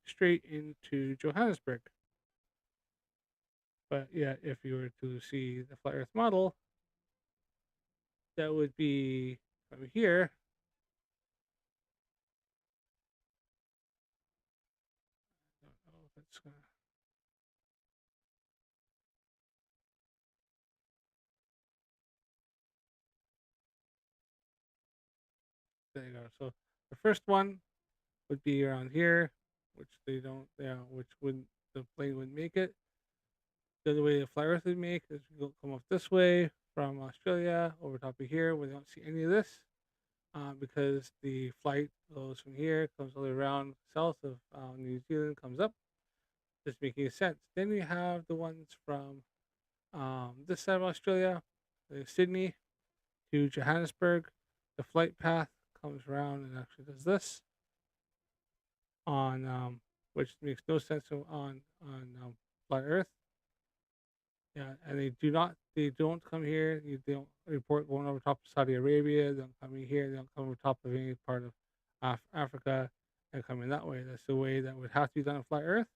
straight into Johannesburg. But yeah, if you were to see the Flat Earth model, that would be from here. I don't know if it's gonna. There you go. So the first one would be around here, which they don't, which wouldn't, the plane wouldn't make it. The other way the Flat Earth would make is come off this way from Australia over top of here, where they don't see any of this, because the flight goes from here, comes all the way around south of New Zealand, comes up, just making sense. Then we have the ones from this side of Australia, Sydney to Johannesburg. The flight path comes around and actually does this on which makes no sense on Flat Earth. Yeah, and they don't come here. They don't report going over top of Saudi Arabia. They don't come in here. They don't come over top of any part of Africa. and coming that way. That's the way that would have to be done on flat Earth.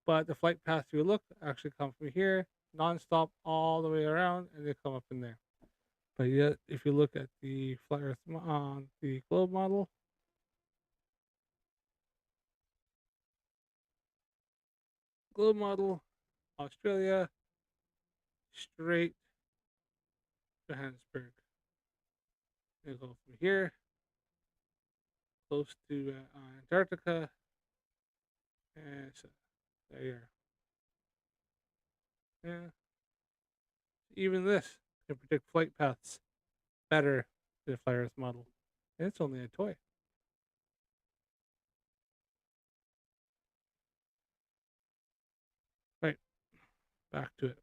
But the flight paths you look actually come from here, nonstop all the way around, and they come up in there. But yet, if you look at the flat Earth on the globe model, Australia, straight Johannesburg. You go from here, close to Antarctica, and so there you are. Yeah, even this can predict flight paths better than the Flat Earth model. And it's only a toy. Right, back to it.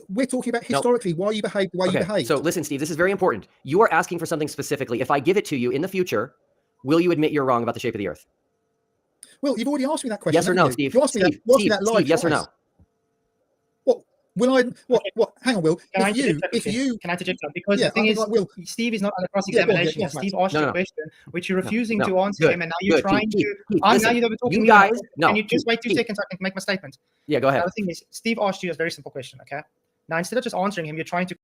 We're talking about historically why you behave the way you behave. So listen, Steve, this is very important. You are asking for something specifically. If I give it to you in the future, will you admit you're wrong about the shape of the Earth? Well, you've already asked me that question. Yes or no, you? Steve? You asked me that, you asked me that live Steve, yes or twice. no? What? Will I? What? Hang on, Will. Can I If you, can I interject? Because yeah, the thing I is, think I will. Steve is not under cross Yeah, go on, examination. yeah, Steve Matt. asked you a question, which you're refusing to answer Good. him, and now you're Good. trying Keith, to. Keith, Now listen, you're talking you me. guys, no, Can you just wait 2 Keith. seconds so I can make my statement? Yeah, go ahead. Now the thing is, Steve asked you a very simple question. Okay. Now instead of just answering him, you're trying to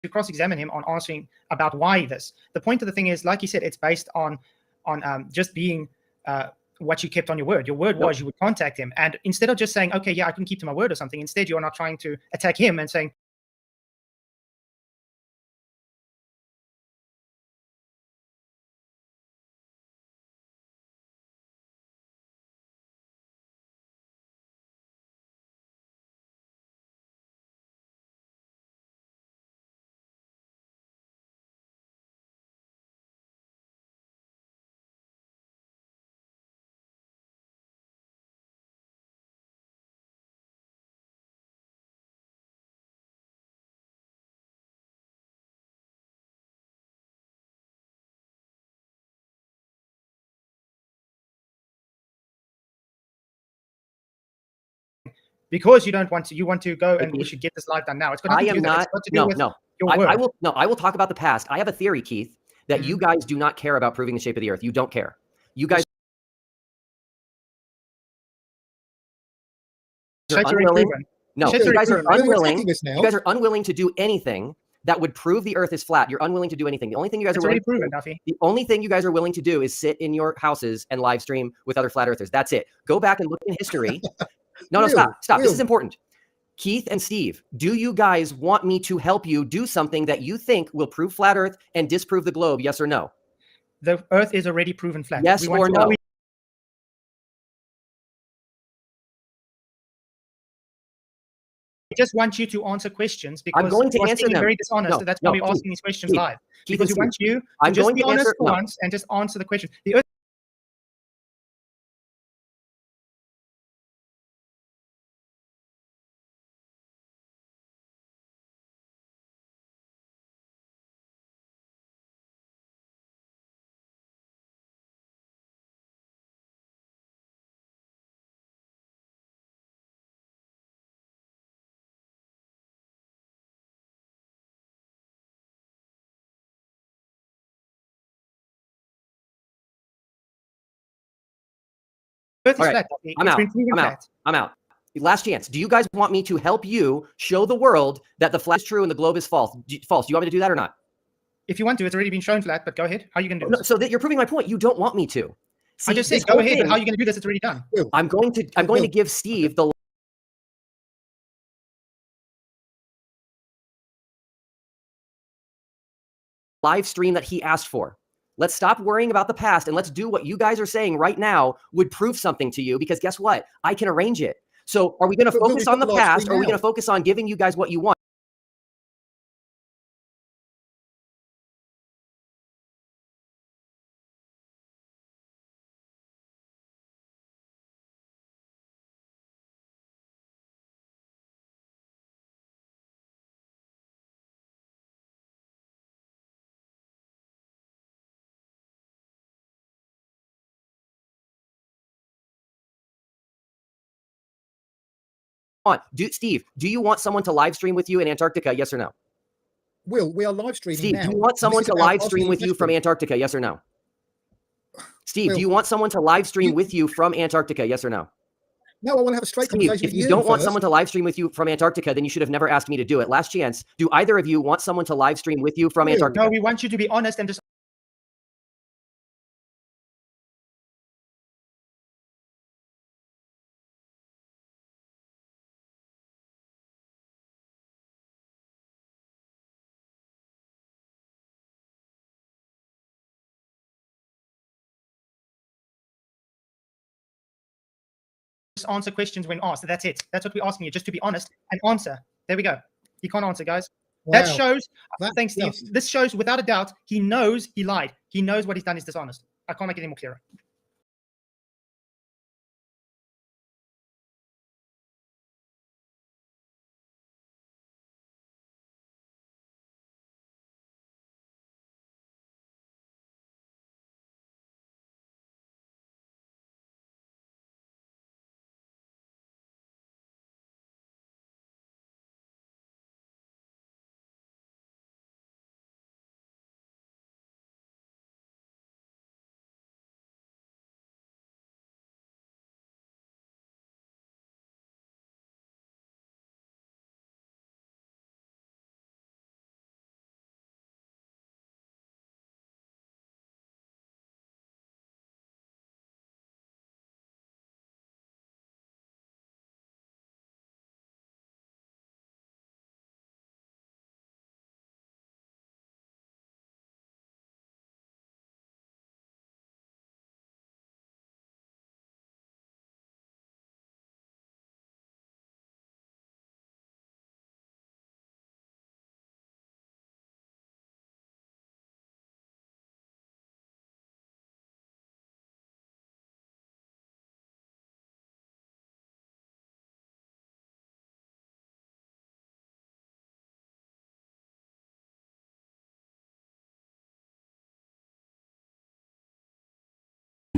cross-examine him on answering about why this. The point of the thing is, like you said, it's based on just being what you kept on your word. Your word was you would contact him, and instead of just saying, "Okay, yeah, I can keep to my word" or something, instead you're not trying to attack him and saying, because you don't want to, you want to go and we should get this live done now. It's got nothing to do with that. It's got to do with your word. I will talk about the past. I have a theory, Keith, that you guys do not care about proving the shape of the Earth. You don't care. You guys are unwilling. No, you guys are unwilling. You guys are unwilling to do anything that would prove the Earth is flat. You're unwilling to do anything. The only thing you guys are willing proven, Duffy. The only thing you guys are willing to do is sit in your houses and live stream with other flat earthers. That's it. Go back and look in history. No, stop. This is important. Keith and Steve, do you guys want me to help you do something that you think will prove flat Earth and disprove the globe? Yes or no? The Earth is already proven flat. Yes or no? I just want you to answer questions because I'm going to you're answer them. very dishonest. That's why we're asking these questions live. Because we want you to just be honest for once and just answer the question. The Earth is flat. I'm out. Last chance. Do you guys want me to help you show the world that the flat is true and the globe is false? Do you want me to do that or not? If you want to, it's already been shown flat, but go ahead. How are you going to do this? So that you're proving my point. You don't want me to. See, I just said go ahead, but how are you going to do this? It's already done. I'm going to give Steve the live stream that he asked for. Let's stop worrying about the past and let's do what you guys are saying right now would prove something to you, because guess what? I can arrange it. So are we going to focus on the past or are we going to focus on giving you guys what you want? Steve, do you want someone to live stream with you in Antarctica? Yes or no? Will, we are live streaming Steve, now. do you want and someone this is to about live stream asking with you from questions. Antarctica? Yes or no? Steve, Will, do you want someone to live stream with you from Antarctica? Yes or no? No, I want to have a straight Steve, conversation if with you don't want first. someone to live stream with you from Antarctica, then you should have never asked me to do it. Last chance. Do either of you want someone to live stream with you from Will. Antarctica? No, we want you to be honest and just answer questions when asked. That's it. That's what we're asking you, just to be honest and answer. There we go. You can't answer, guys. Wow. That shows, That- thanks, Steve. yes. This shows without a doubt, he knows he lied. He knows what he's done is dishonest. I can't make it any more clearer.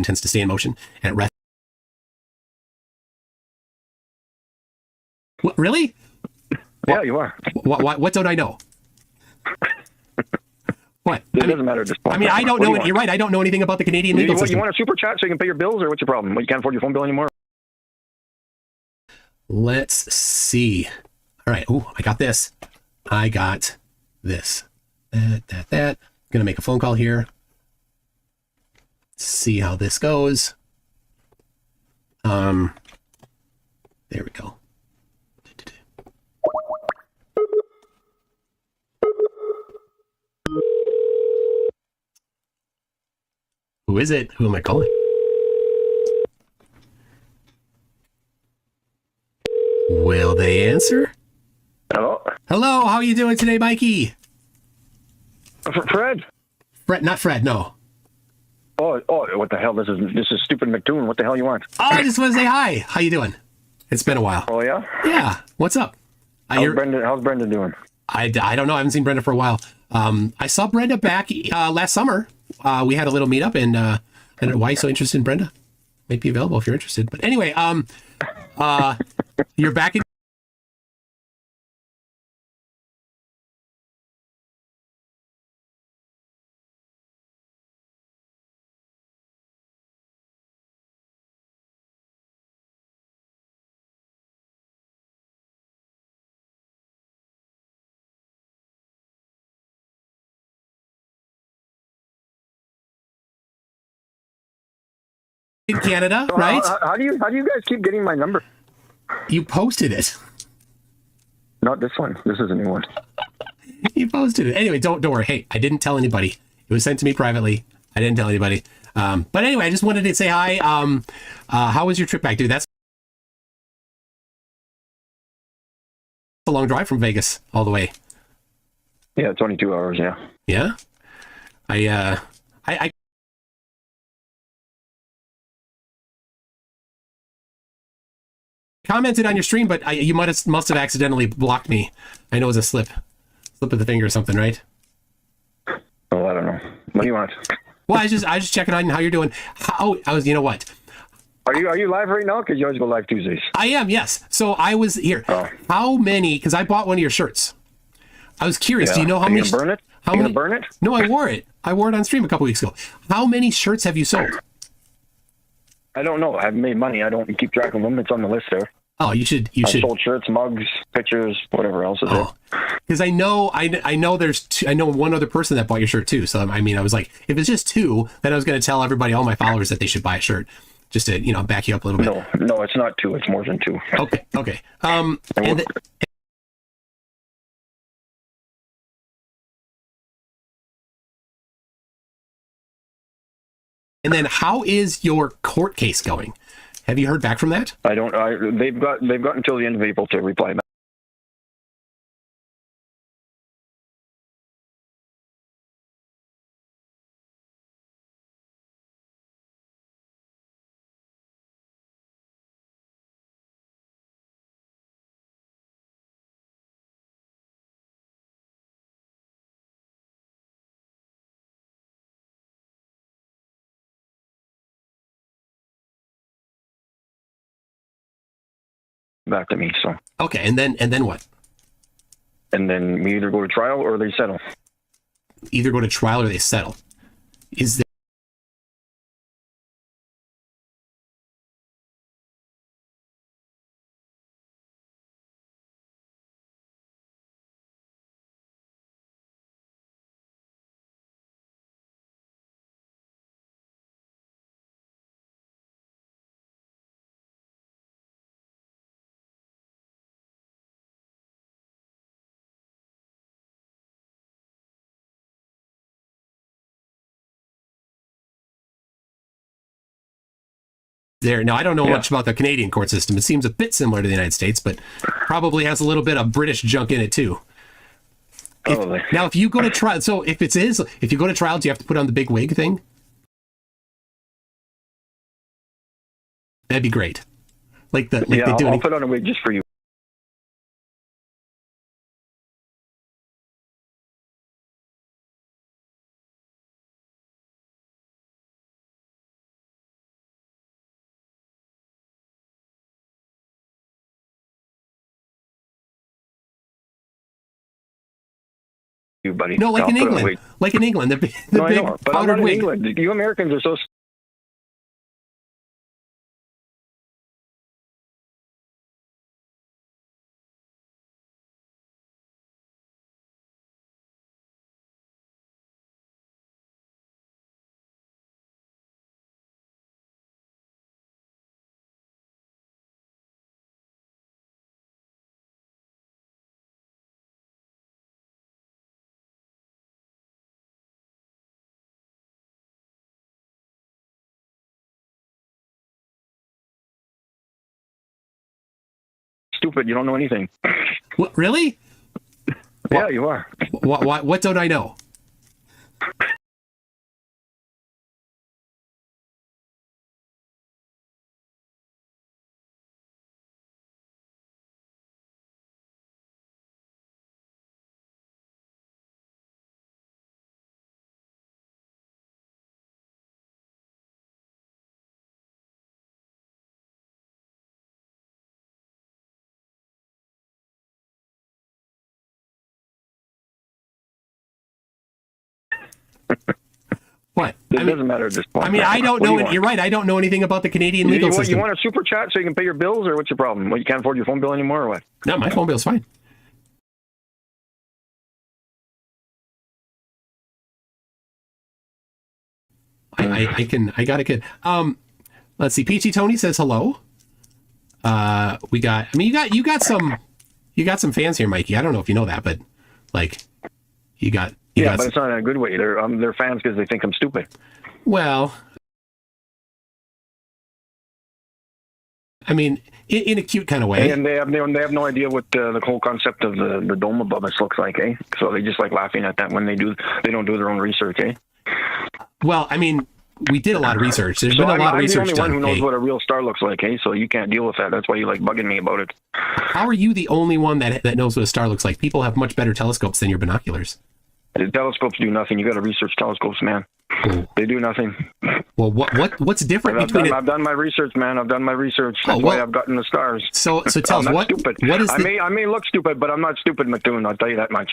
Tends to stay in motion and rest. What, really? Yeah, you are. What don't I know? What? It doesn't matter at this point. I mean, I don't What know. do you You're right. I don't know anything about the Canadian legal want? system. You want a super chat so you can pay your bills, or what's your problem? You can't afford your phone bill anymore? Let's see. All right. Oh, I got this. I got this. That. Gonna make a phone call here. See how this goes. There we go. Who is it? Who am I calling? Will they answer? Hello? Hello, how are you doing today, Mikey? Fred? Fred, not Fred, no. Oh, what the hell? This is stupid McToon. What the hell you want? Oh, I just want to say hi. How you doing? It's been a while. Oh, yeah? Yeah. What's up? How's Brenda doing? I don't know. I haven't seen Brenda for a while. I saw Brenda back last summer. We had a little meetup, and I don't know why you're so interested in Brenda. Might be available if you're interested. But anyway, you're back in. In Canada, So right? How do you guys keep getting my number? You posted it. Not this one. This is a new one. You posted it. Anyway, don't worry. Hey, I didn't tell anybody. It was sent to me privately. I didn't tell anybody. But anyway, I just wanted to say hi. How was your trip back, dude? That's a long drive from Vegas all the way. Yeah, it's only 2 hours. Yeah. Yeah. I commented on your stream, but you must have accidentally blocked me. I know it was a slip of the finger or something, right? Oh, I don't know. What do you want? Well, I was just checking on how you're doing. You know what? Are you live right now? Because you always go live Tuesdays. I am, yes. So I was here. Oh. How many? Because I bought one of your shirts. I was curious. Yeah. Do you know how Are you many? gonna burn it? How you many? gonna burn it? No, I wore it. I wore it on stream a couple weeks ago. How many shirts have you sold? I don't know. I haven't made money. I don't keep track of them. It's on the list there. Oh, you should. I sold shirts, mugs, pictures, whatever else is there. Because I know there's I know one other person that bought your shirt too. So I mean, I was like, if it's just two, then I was going to tell everybody, all my followers, that they should buy a shirt, just to back you up a little bit. No, it's not two. It's more than two. Okay. And then how is your court case going? Have you heard back from that? I don't. They've got until the end of April to reply back. Back to me. So okay, and then what? And then we either go to trial or they settle. Either go to trial or they settle. Is there? Now, I don't know much about the Canadian court system. It seems a bit similar to the United States, but probably has a little bit of British junk in it too. Now, if you go to trial, so if you go to trial, do you have to put on the big wig thing? That'd be great. They do. I'll put on a wig just for you. You, buddy. No, like in England. Like in England, the big but I'm not in wig. England. You Americans are so. Stupid. You don't know anything. What, really? Yeah, you are. What don't I know? What? It doesn't matter at this point. I mean, I don't know. You're right. I don't know anything about the Canadian legal system. You want a super chat so you can pay your bills, or what's your problem? You can't afford your phone bill anymore, or what? No, my phone bill's fine. I got a kid. Let's see. Peachy Tony says hello. You got some fans here, Mikey. I don't know if you know that, but you got but it's not in a good way. They're fans because they think I'm stupid. Well, I mean, in a cute kind of way. And they have no idea what the whole concept of the dome above us looks like, eh? So they just like laughing at that when they don't do their own research, eh? Well, I mean, we did a lot of research. There's been a lot of research done. I'm the only one who knows what a real star looks like, eh? So you can't deal with that. That's why you like bugging me about it. How are you the only one that knows what a star looks like? People have much better telescopes than your binoculars. The telescopes do nothing. You got to research telescopes, man. They do nothing. Well, what's different between it? I've done my research, man. I've done my research. That's why I've gotten the stars. So tell us I'm not what stupid. what is I may look stupid, but I'm not stupid, Mattoon. I'll tell you that much.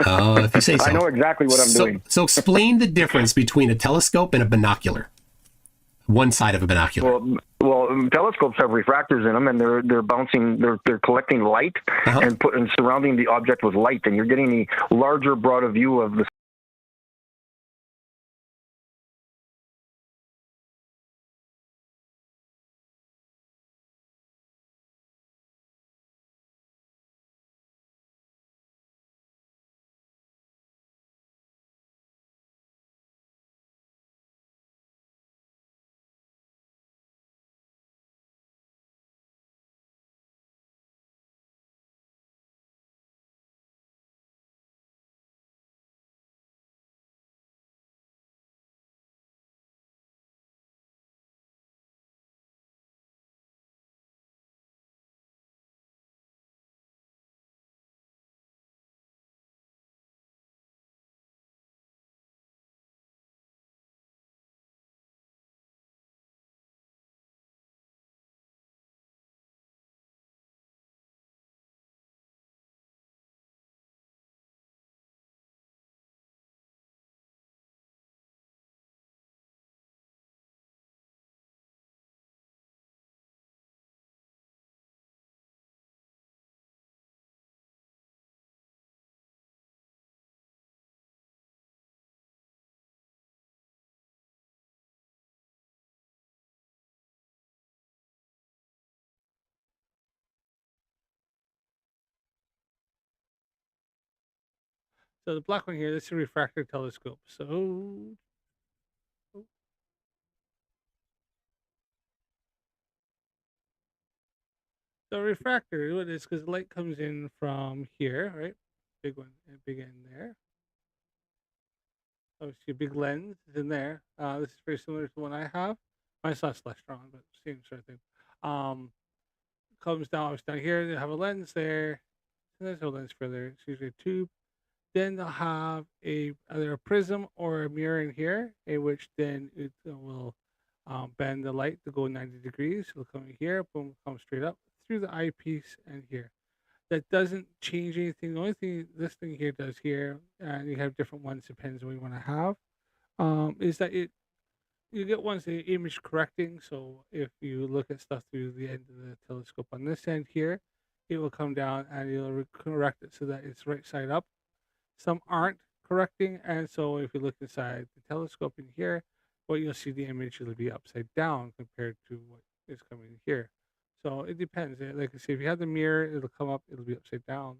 Oh, if you say so. I know exactly what I'm doing. So explain the difference between a telescope and a binocular. One side of a binocular. Well, telescopes have refractors in them, and they're bouncing. They're collecting light and surrounding the object with light, and you're getting the larger, broader view of the. So the black one here, this is a refractor telescope. So refractor, what it is, because light comes in from here, right? Big one, big end there. Obviously, a big lens is in there. This is very similar to the one I have. Mine's not less strong, but same sort of thing. Comes down, down here. They have a lens there. And there's no lens further. It's usually a tube. Then they'll have either a prism or a mirror in here, in which then it will bend the light to go 90 degrees. It'll come in here, boom, come straight up through the eyepiece and here. That doesn't change anything. The only thing this thing here does here, and you have different ones, depends on what you want to have, is that you get ones that are image correcting. So if you look at stuff through the end of the telescope on this end here, it will come down and it'll correct it so that it's right side up. Some aren't correcting, and so if you look inside the telescope in here, what you'll see, the image will be upside down compared to what is coming here. So it depends. Like I say, if you have the mirror, it'll come up, it'll be upside down.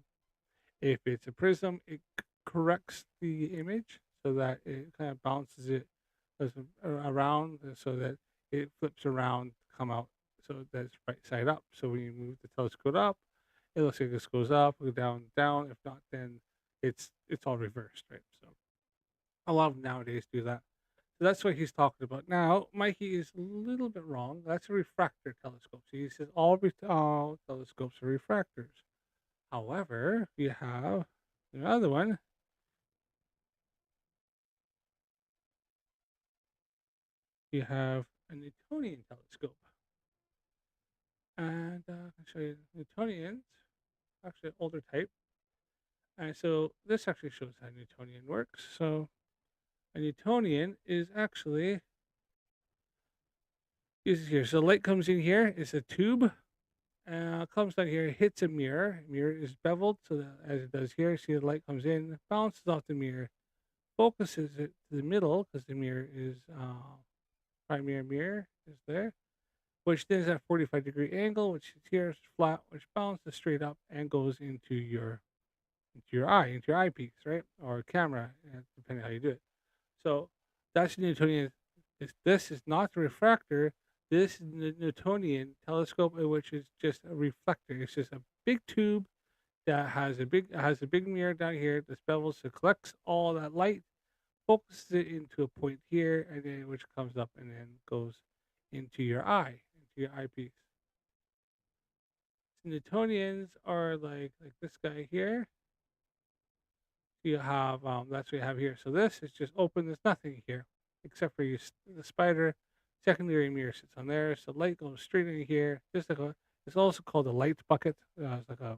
If it's a prism, it corrects the image so that it kind of bounces it around so that it flips around to come out so that it's right side up. So when you move the telescope up, it looks like this goes up, go down, down. If not, then it's all reversed, right? So a lot of them nowadays do that. So that's what he's talking about. Now, Mikey is a little bit wrong. That's a refractor telescope. So he says all telescopes are refractors. However, you have the other one. You have a Newtonian telescope. And I can show you Newtonians, actually an older type. And so this actually shows how Newtonian works. So a Newtonian is actually uses here. So light comes in here. It's a tube. Comes down here, hits a mirror. Mirror is beveled, so that as it does here, see the light comes in, bounces off the mirror, focuses it to the middle because the mirror is primary mirror is there, which then is at 45-degree angle, which is here is flat, which bounces straight up and goes into your eyepiece, right, or camera, depending on how you do it. So that's Newtonian. This is not a refractor. This is the Newtonian telescope, which is just a reflector. It's just a big tube that has a big mirror down here. This bevels, so it collects all that light, focuses it into a point here, and then which comes up and then goes into your eye, into your eyepiece. Newtonians are like this guy here. You have that's what you have here. So this is just open. There's nothing here. except for the spider. Secondary mirror sits on there, so light goes straight in here. Just like it's also called a light bucket. It's like a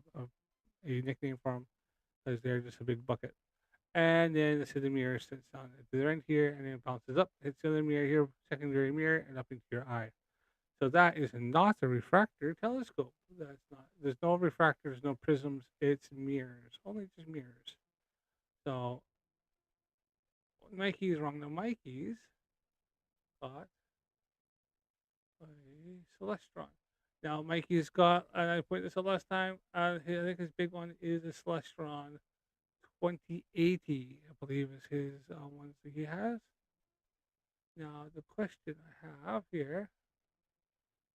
nickname for them, because they're just a big bucket. And then the mirror sits on the other end here, and then it bounces up, hits the other mirror here, secondary mirror, and up into your eye. So that is not a refractor telescope. That's not. There's no refractors, no prisms. It's mirrors, only just mirrors. So Mikey's wrong. Now Mikey's got a Celestron. Now Mikey's got, and I pointed this out last time. I think his big one is a Celestron 2080. I believe is his ones that he has. Now the question I have here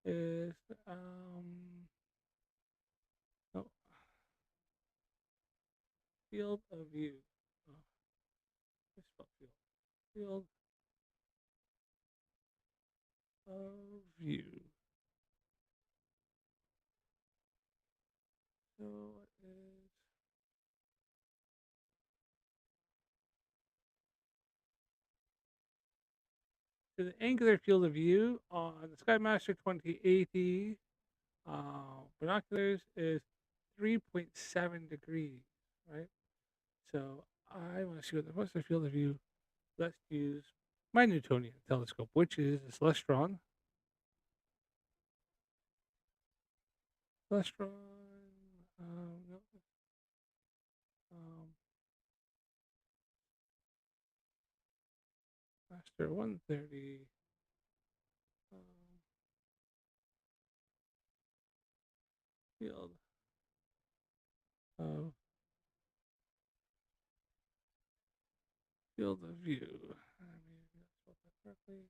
is oh, field of view. Oh, this spelled field. Field of view. So it is so the angular field of view on the Skymaster 2080 binoculars is 3.7 degrees, right? So I want to see what's the field of view. Let's use my Newtonian telescope, which is a Celestron. Celestron, no, Master 130. Field of view. Maybe I spelled that correctly.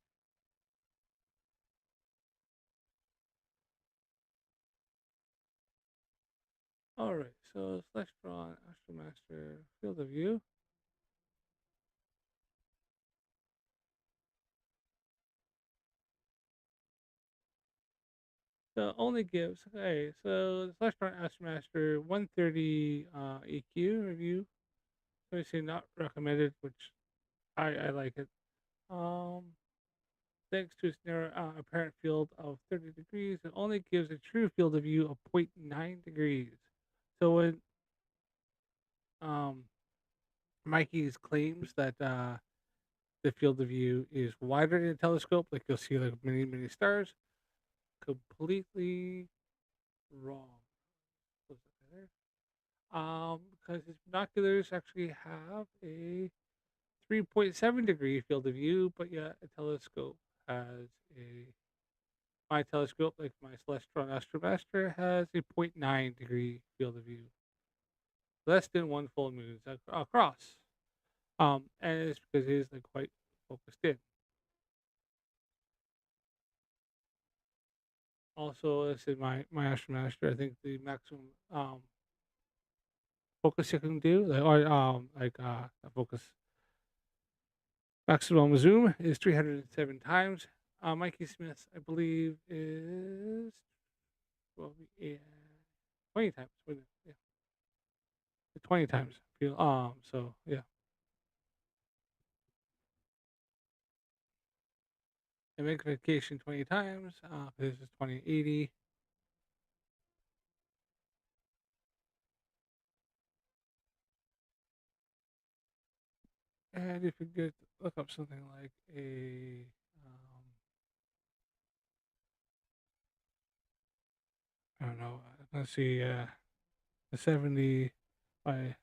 All right, so Celestron, Astromaster, field of view. So only gives, okay, so the Celestron Astromaster 130 EQ review. So I say not recommended, which I like it. Thanks to its narrow apparent field of 30 degrees, it only gives a true field of view of 0.9 degrees. So when Mikey's claims that the field of view is wider in a telescope, like you'll see like many stars, completely wrong. Because his binoculars actually have a 3.7 degree field of view, but yet a telescope has my telescope, like my Celestron Astromaster, has a 0.9 degree field of view, less than one full moon across. And it's because it is like quite focused in. Also, this is my Astromaster. I think the maximum focus you can do, focus maximum zoom is 307 times. Mikey Smith's, I believe, is 20 times. Yeah, 20 times. So yeah. And magnification 20 times. This is 2080. And if you could look up something like a I don't know, let's see, a 70 by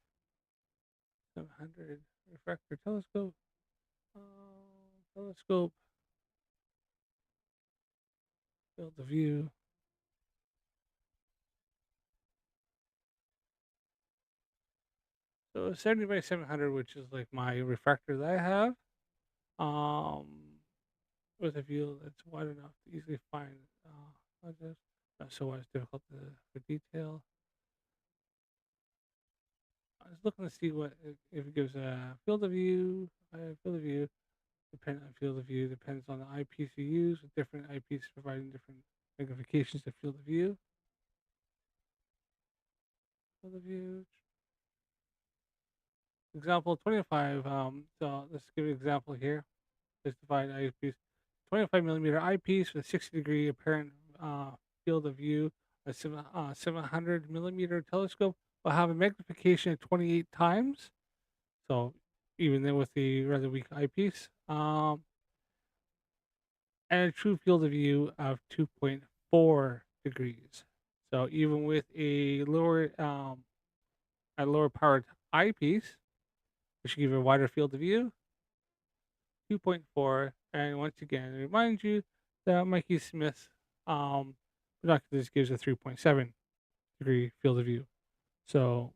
700 refractor telescope. Telescope field of view. So 70 by 700, which is like my refractor that I have, with a view that's wide enough to easily find objects. Not so it's difficult for detail. I was looking to see what if it gives a field of view. Field of view, depending on field of view, depends on the eyepiece you use. With different eyepieces providing different magnifications to field of view. Field of view. Example 25. So let's give an example here. justified eyepiece. 25 millimeter eyepiece with 60-degree apparent field of view. A 700 millimeter telescope will have a magnification of 28 times. So even then with the rather weak eyepiece. And a true field of view of 2.4 degrees. So even with a lower powered eyepiece, which should give you a wider field of view, 2.4. And once again, I remind you that Mikey Smith binoculars gives a 3.7 degree field of view. So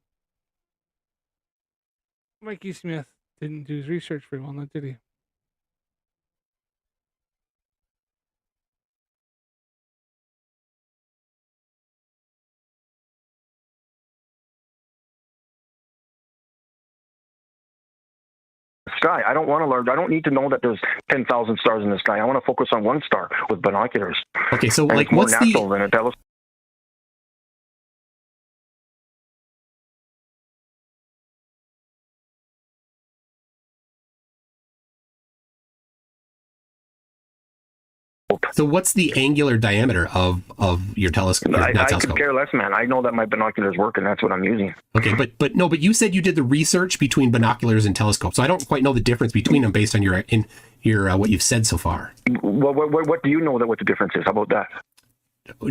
Mikey Smith didn't do his research very well, now did he? Sky. I don't want to learn. I don't need to know that there's 10,000 stars in the sky. I want to focus on one star with binoculars. Okay, so And like, it's more what's natural the than a telescope. so what's the angular diameter of your telescope? I could Telescope. care less, man. I know that my binoculars work, and that's what I'm using. Okay, but you said you did the research between binoculars and telescopes. So I don't quite know the difference between them based on your what you've said so far. What do you know that what the difference is? How about that?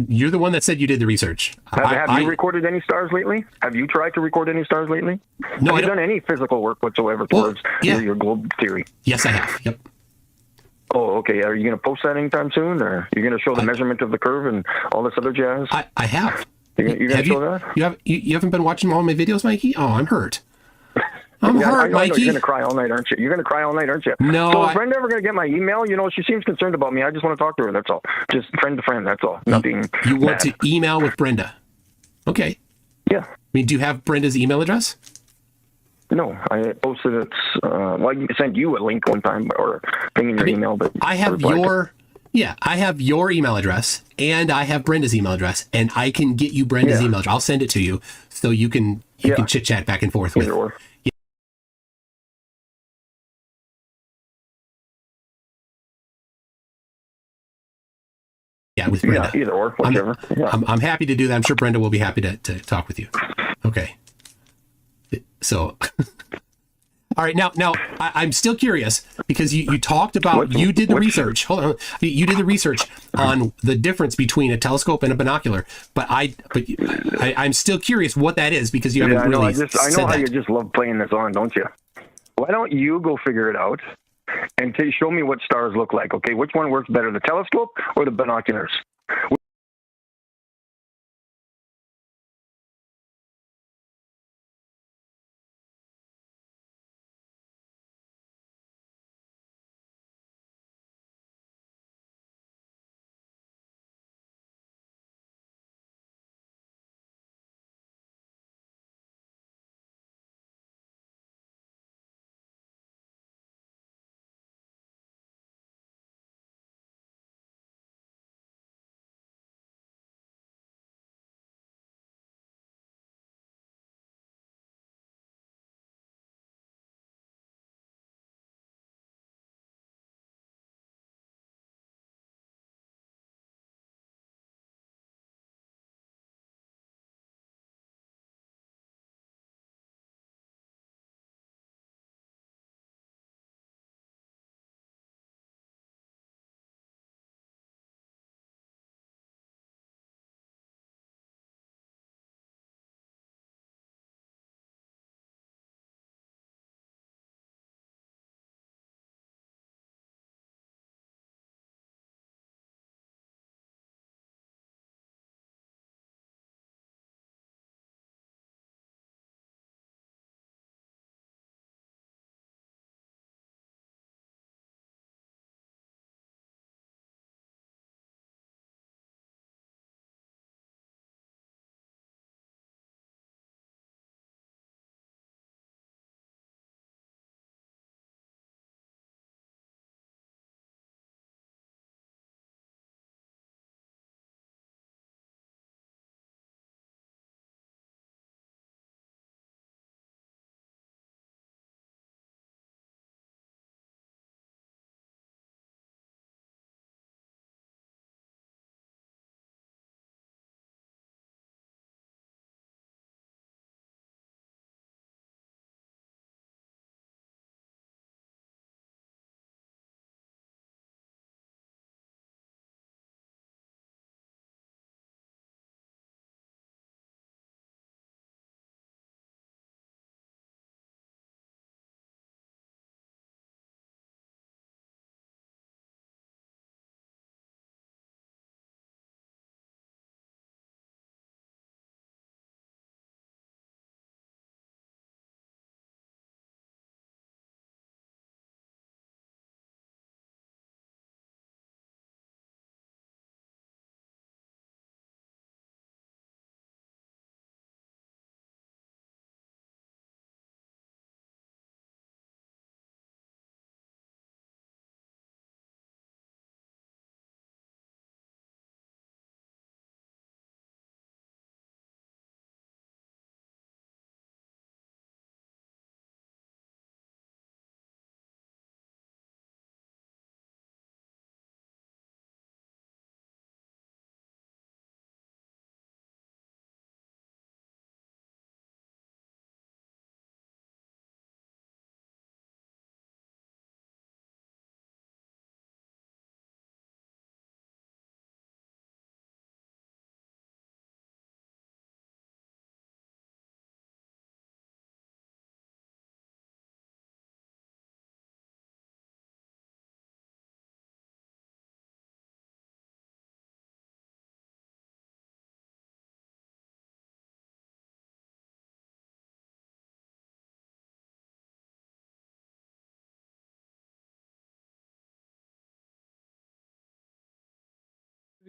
You're the one that said you did the research. Have you recorded any stars lately? Have you tried to record any stars lately? No, have you done any physical work whatsoever towards your globe theory? Yes, I have. Yep. Oh, okay. Are you going to post that anytime soon, or you're going to show the measurement of the curve and all this other jazz? I have. You're going to show that? You haven't been watching all my videos, Mikey? Oh, I'm hurt. I'm hurt, I know Mikey. you're going to cry all night, aren't you? You're going to cry all night, aren't you? No. So is Brenda ever going to get my email? You know, she seems concerned about me. I just want to talk to her. That's all. Just friend to friend. That's all. Nothing. You want bad. to email with Brenda? Okay. Yeah. I mean, do you have Brenda's email address? No, I posted it. Well, I sent you a link one time or thing in your email, but I have I have your email address and I have Brenda's email address, and I can get you Brenda's email address. I'll send it to you so you can chit chat back and forth with. Yeah, with Brenda. Yeah, either or, whichever. I'm happy to do that. I'm sure Brenda will be happy to talk with you. Okay. So, all right. Now I'm still curious because you talked about you did the research. Hold on. You did the research on the difference between a telescope and a binocular, but I'm still curious what that is because you haven't really said I know how that. you just love playing this on, don't you? Why don't you go figure it out and show me what stars look like? Okay, which one works better, the telescope or the binoculars?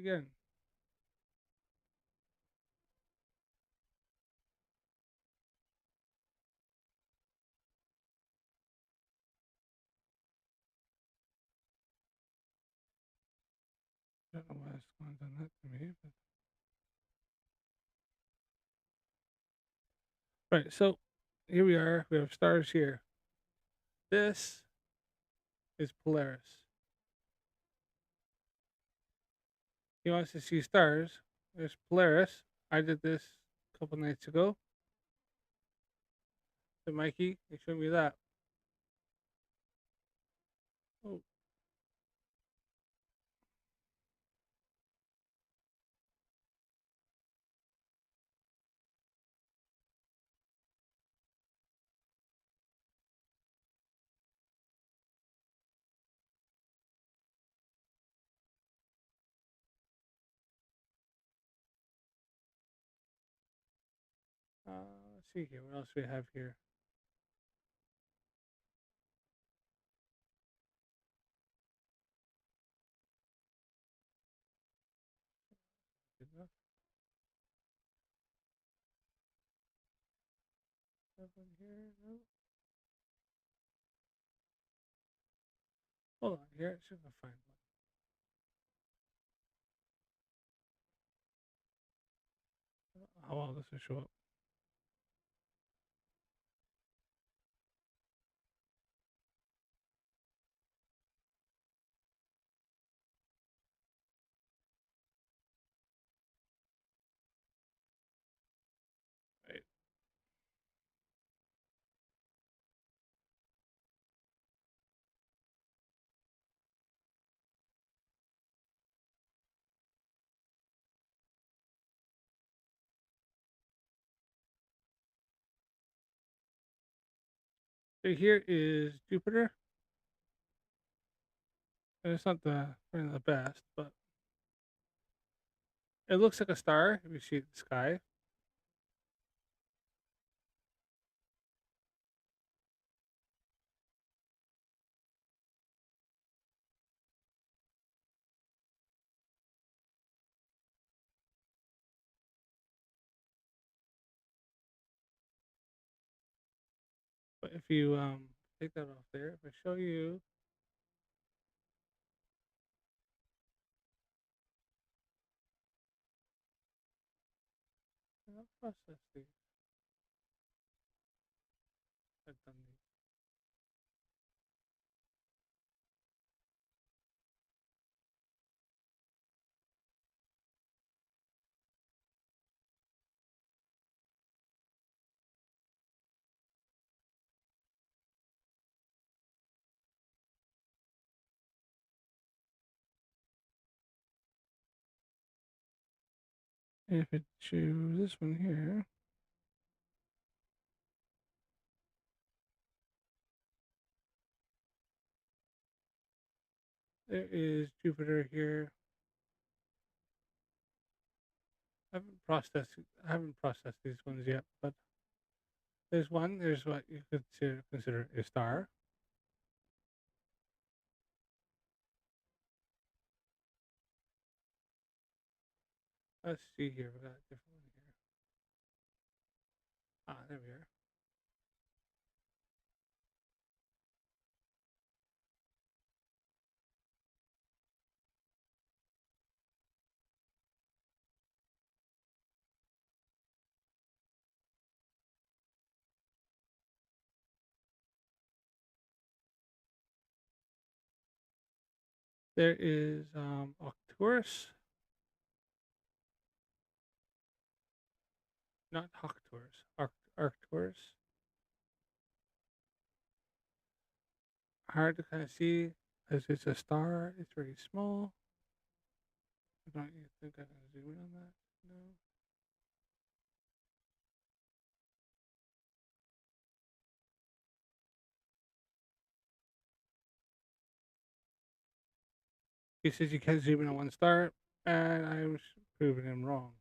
again. I don't know why it's done that to me. But... Right, so here we are. We have stars here. This is Polaris. He wants to see stars. There's Polaris. I did this a couple nights ago. So Mikey, they showed me that. Oh. Let's see here. What else we have here? Good enough. Nothing here. No. Hold on here. I should find one. How well this will show up. Right. So here is Jupiter. And it's not the best, but it looks like a star if you see it in the sky. But if you take that off there, if I show you, I'll process these. I've done these. If it choose this one here, there is Jupiter here. I haven't processed these ones yet, but there's one. There's what you could consider a star. Let's see here. We got a different one here. There we are. There is Arcturus, not Arcturus. Arcturus. Hard to kind of see as it's a star. It's very small. I don't even think I can zoom in on that. No. He says you can't zoom in on one star, and I was proving him wrong.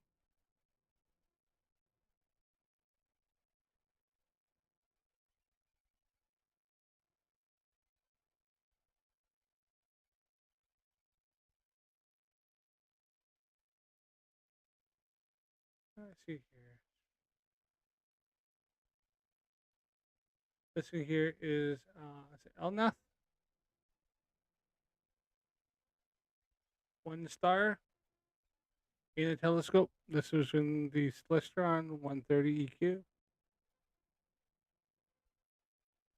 Let's see here. This one here is Elnath. 1 star in a telescope. This was in the Celestron 130 EQ.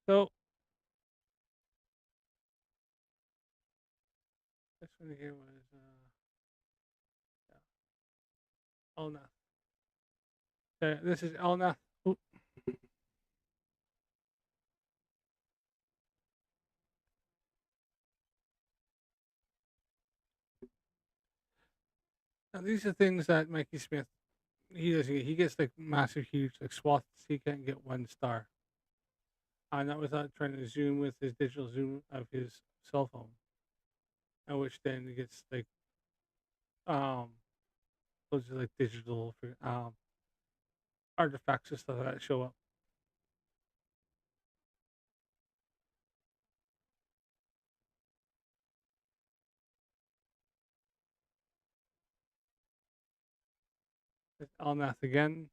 So this one here was Elnath. This is Elnath. Oop. Now these are things that Mikey Smith he doesn't get. He gets like massive, huge like swaths. He can't get 1 star. And that without trying to zoom with his digital zoom of his cell phone, and which then it gets like those are like digital artifacts and stuff that show up. It's Elnath again.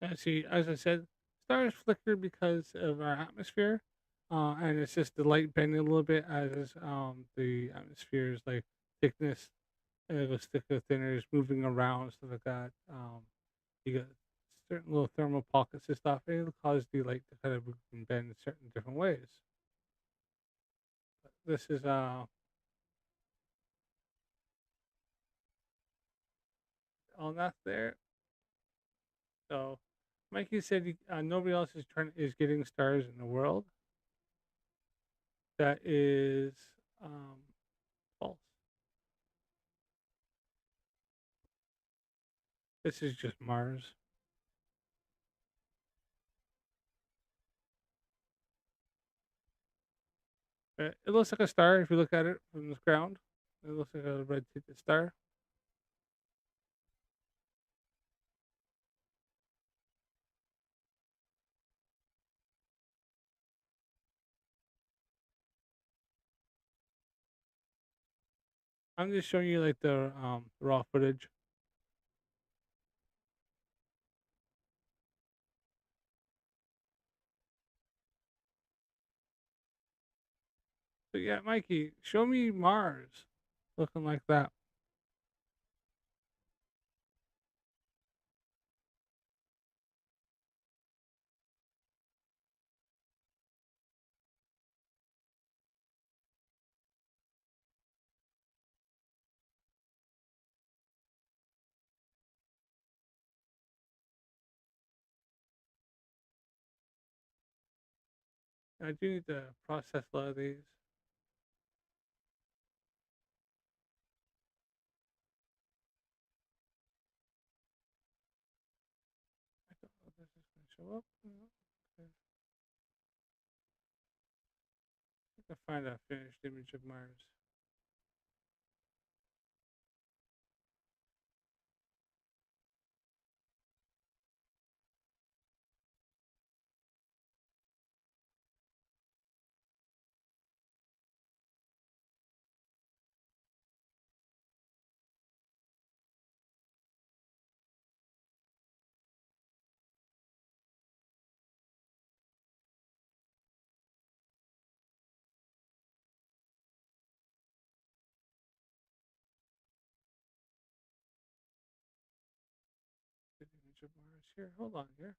And see, as I said, stars flicker because of our atmosphere, and it's just the light bending a little bit as the atmosphere's like thickness, and it goes thicker, thinner, is moving around, stuff like that. You got certain little thermal pockets and stuff, and it'll cause the light to kind of move and bend in certain different ways. But this is all that there. So, Mikey said nobody else is getting stars in the world. That is false. This is just Mars. It looks like a star if you look at it from the ground. It looks like a red tipped star. I'm just showing you like the raw footage. So yeah, Mikey, show me Mars looking like that. I do need to process a lot of these. I don't know if this is going to show up. No. Okay. I can find a finished image of Mars. Good image of Mars here. Hold on here.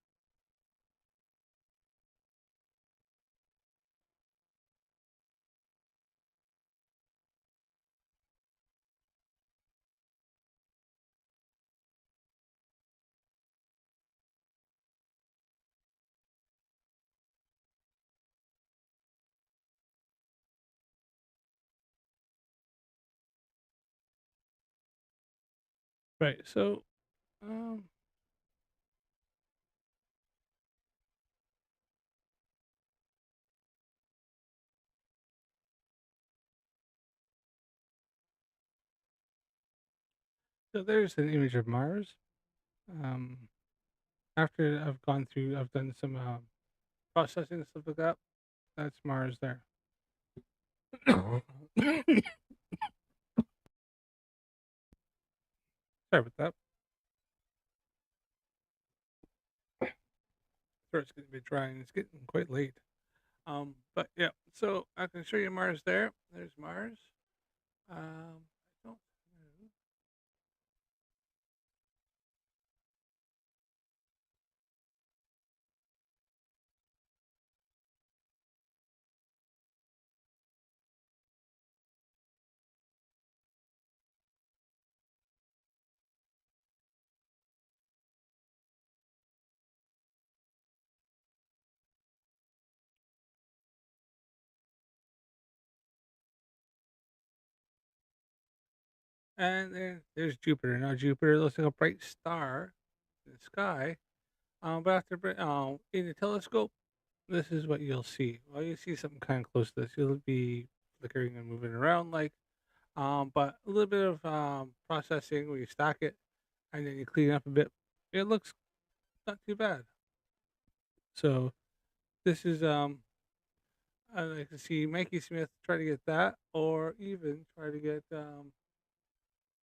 Right. So, um, So there's an image of Mars. After I've done some processing and stuff like that. That's Mars there. Sorry about that. Throat's getting a bit dry and it's getting quite late. But yeah, so I can show you Mars there. There's Mars. I don't know. And then there's Jupiter. Now Jupiter looks like a bright star in the sky. But in the telescope, this is what you'll see. Well, you see something kind of close to this. It'll be flickering and moving around but a little bit of processing where you stack it and then you clean it up a bit. It looks not too bad. So this is I like to see Mikey Smith try to get that, or even try to get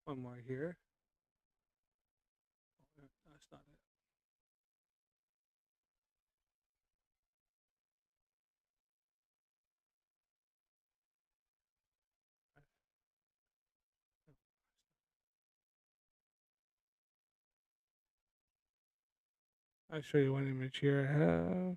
one more here. Oh, that's not it. I'll show you one image here I have.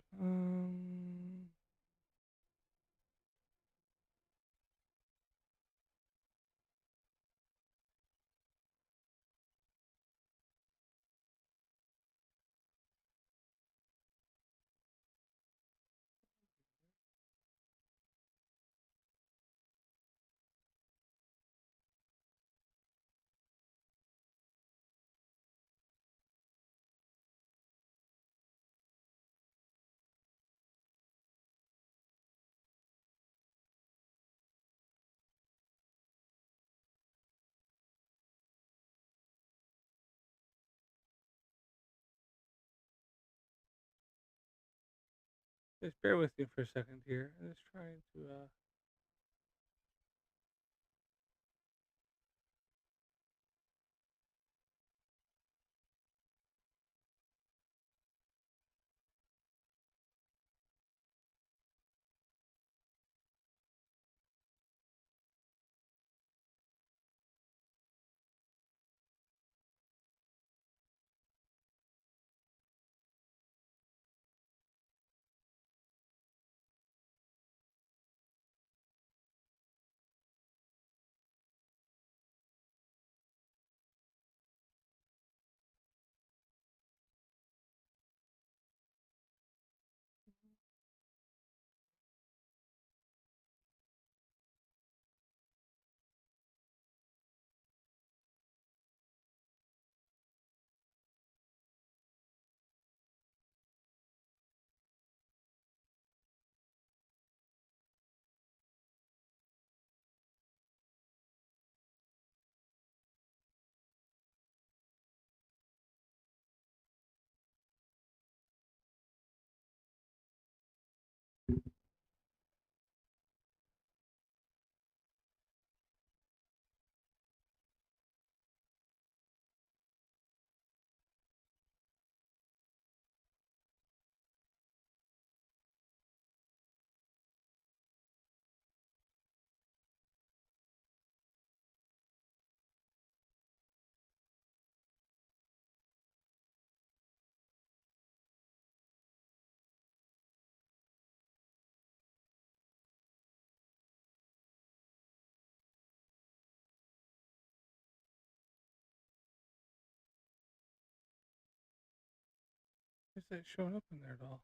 Just bear with me for a second here. I'm just trying to is that showing up in there at all?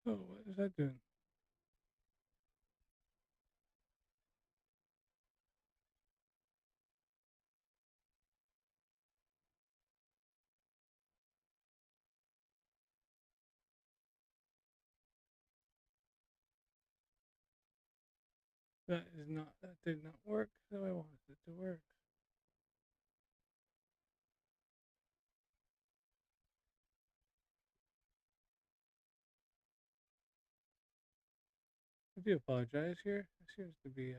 Oh, what is that doing? That is not. That did not work the way I wanted it to work. I do apologize here. It seems to be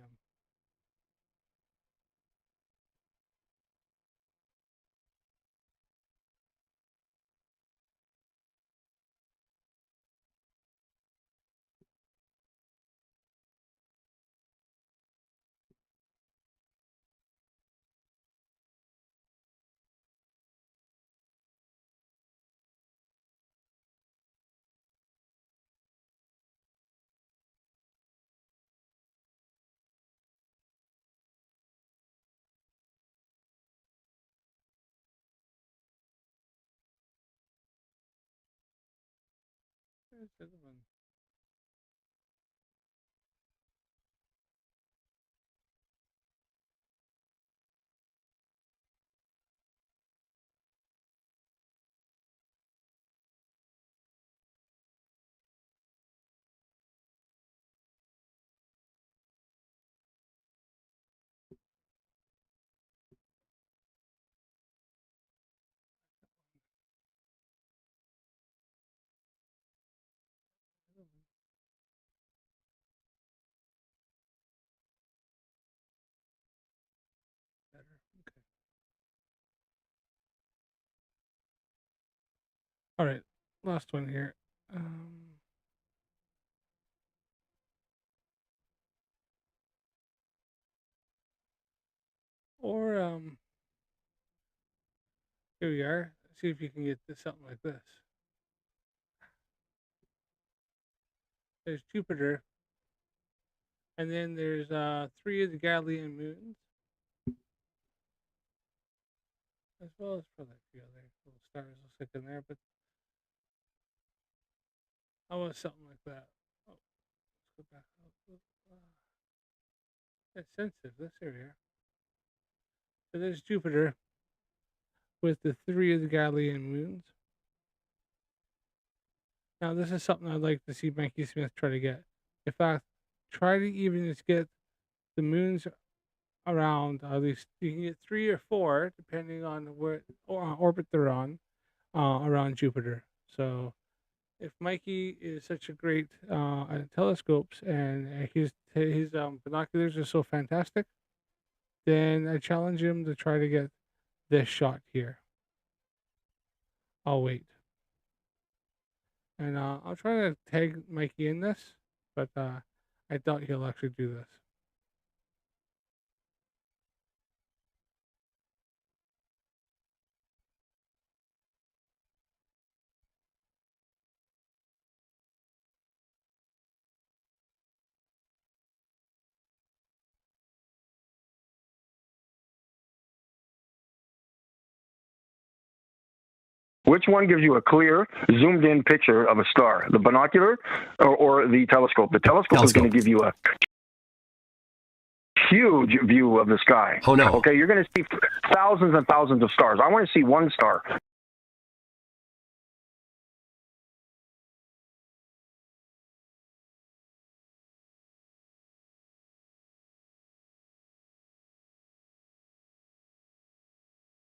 there's the other one. The other one. Better. Okay. All right. Last one here. Or here we are. See if you can get this something like this. There's Jupiter, and then there's 3 of the Galilean moons, as well as probably a few other little stars will stick in there. But I want something like that. Oh, let's go back up. It's sensitive. This area. So there's Jupiter with the 3 of the Galilean moons. Now this is something I'd like to see Mikey Smith try to get. In fact, try to even just get the moons around. At least you can get 3 or 4, depending on where orbit they're on, around Jupiter. So if Mikey is such a great at telescopes and his binoculars are so fantastic, then I challenge him to try to get this shot here. I'll wait. And I'll try to tag Mikey in this, but I doubt he'll actually do this. Which one gives you a clear, zoomed-in picture of a star, the binocular or the telescope? The telescope is going to give you a huge view of the sky. Oh, no. Okay, you're going to see thousands and thousands of stars. I want to see one star.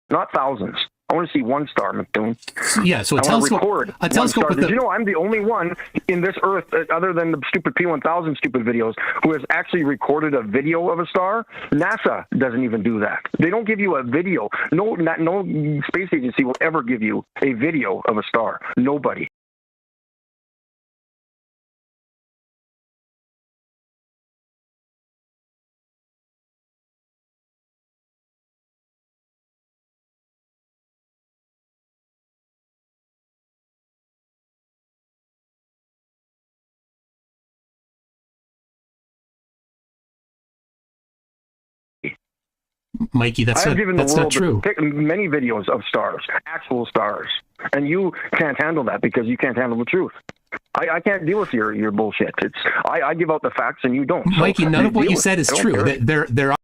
Not thousands. I want to see one star, McDoon. Yeah, so I want to record a telescope one with star. Did you know I'm the only one in this Earth, other than the stupid P1000 stupid videos, who has actually recorded a video of a star? NASA doesn't even do that. They don't give you a video. No space agency will ever give you a video of a star. Nobody. Mikey, that's I've given the not world true. many videos of stars, actual stars, and you can't handle that because you can't handle the truth. I can't deal with your bullshit. I give out the facts and you don't. Mikey, so none of what deal you with said it. is I don't true. care. There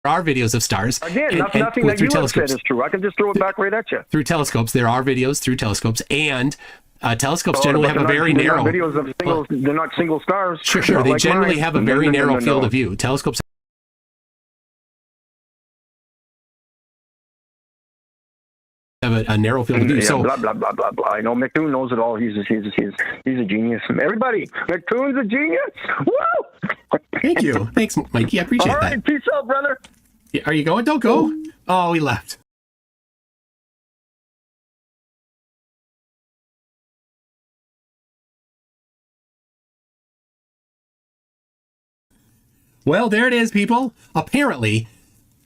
are videos of stars. Again, and nothing that through you have said telescopes. is true. I can just throw it back right at you. Through telescopes, there are videos through telescopes, and telescopes generally have a very they're narrow. Not videos of singles, they're not single stars. Sure. Not They like generally mine. have a very narrow field of view. Telescopes have a narrow field of view. Yeah, So blah blah blah blah blah. I know McToon knows it all. He's a genius. Everybody, McToon's a genius. Woo! thank you, thanks, Mikey. I appreciate All right, that. peace out, brother. Yeah, are you going? Don't go. Oh, he left. Well, there it is, people. Apparently,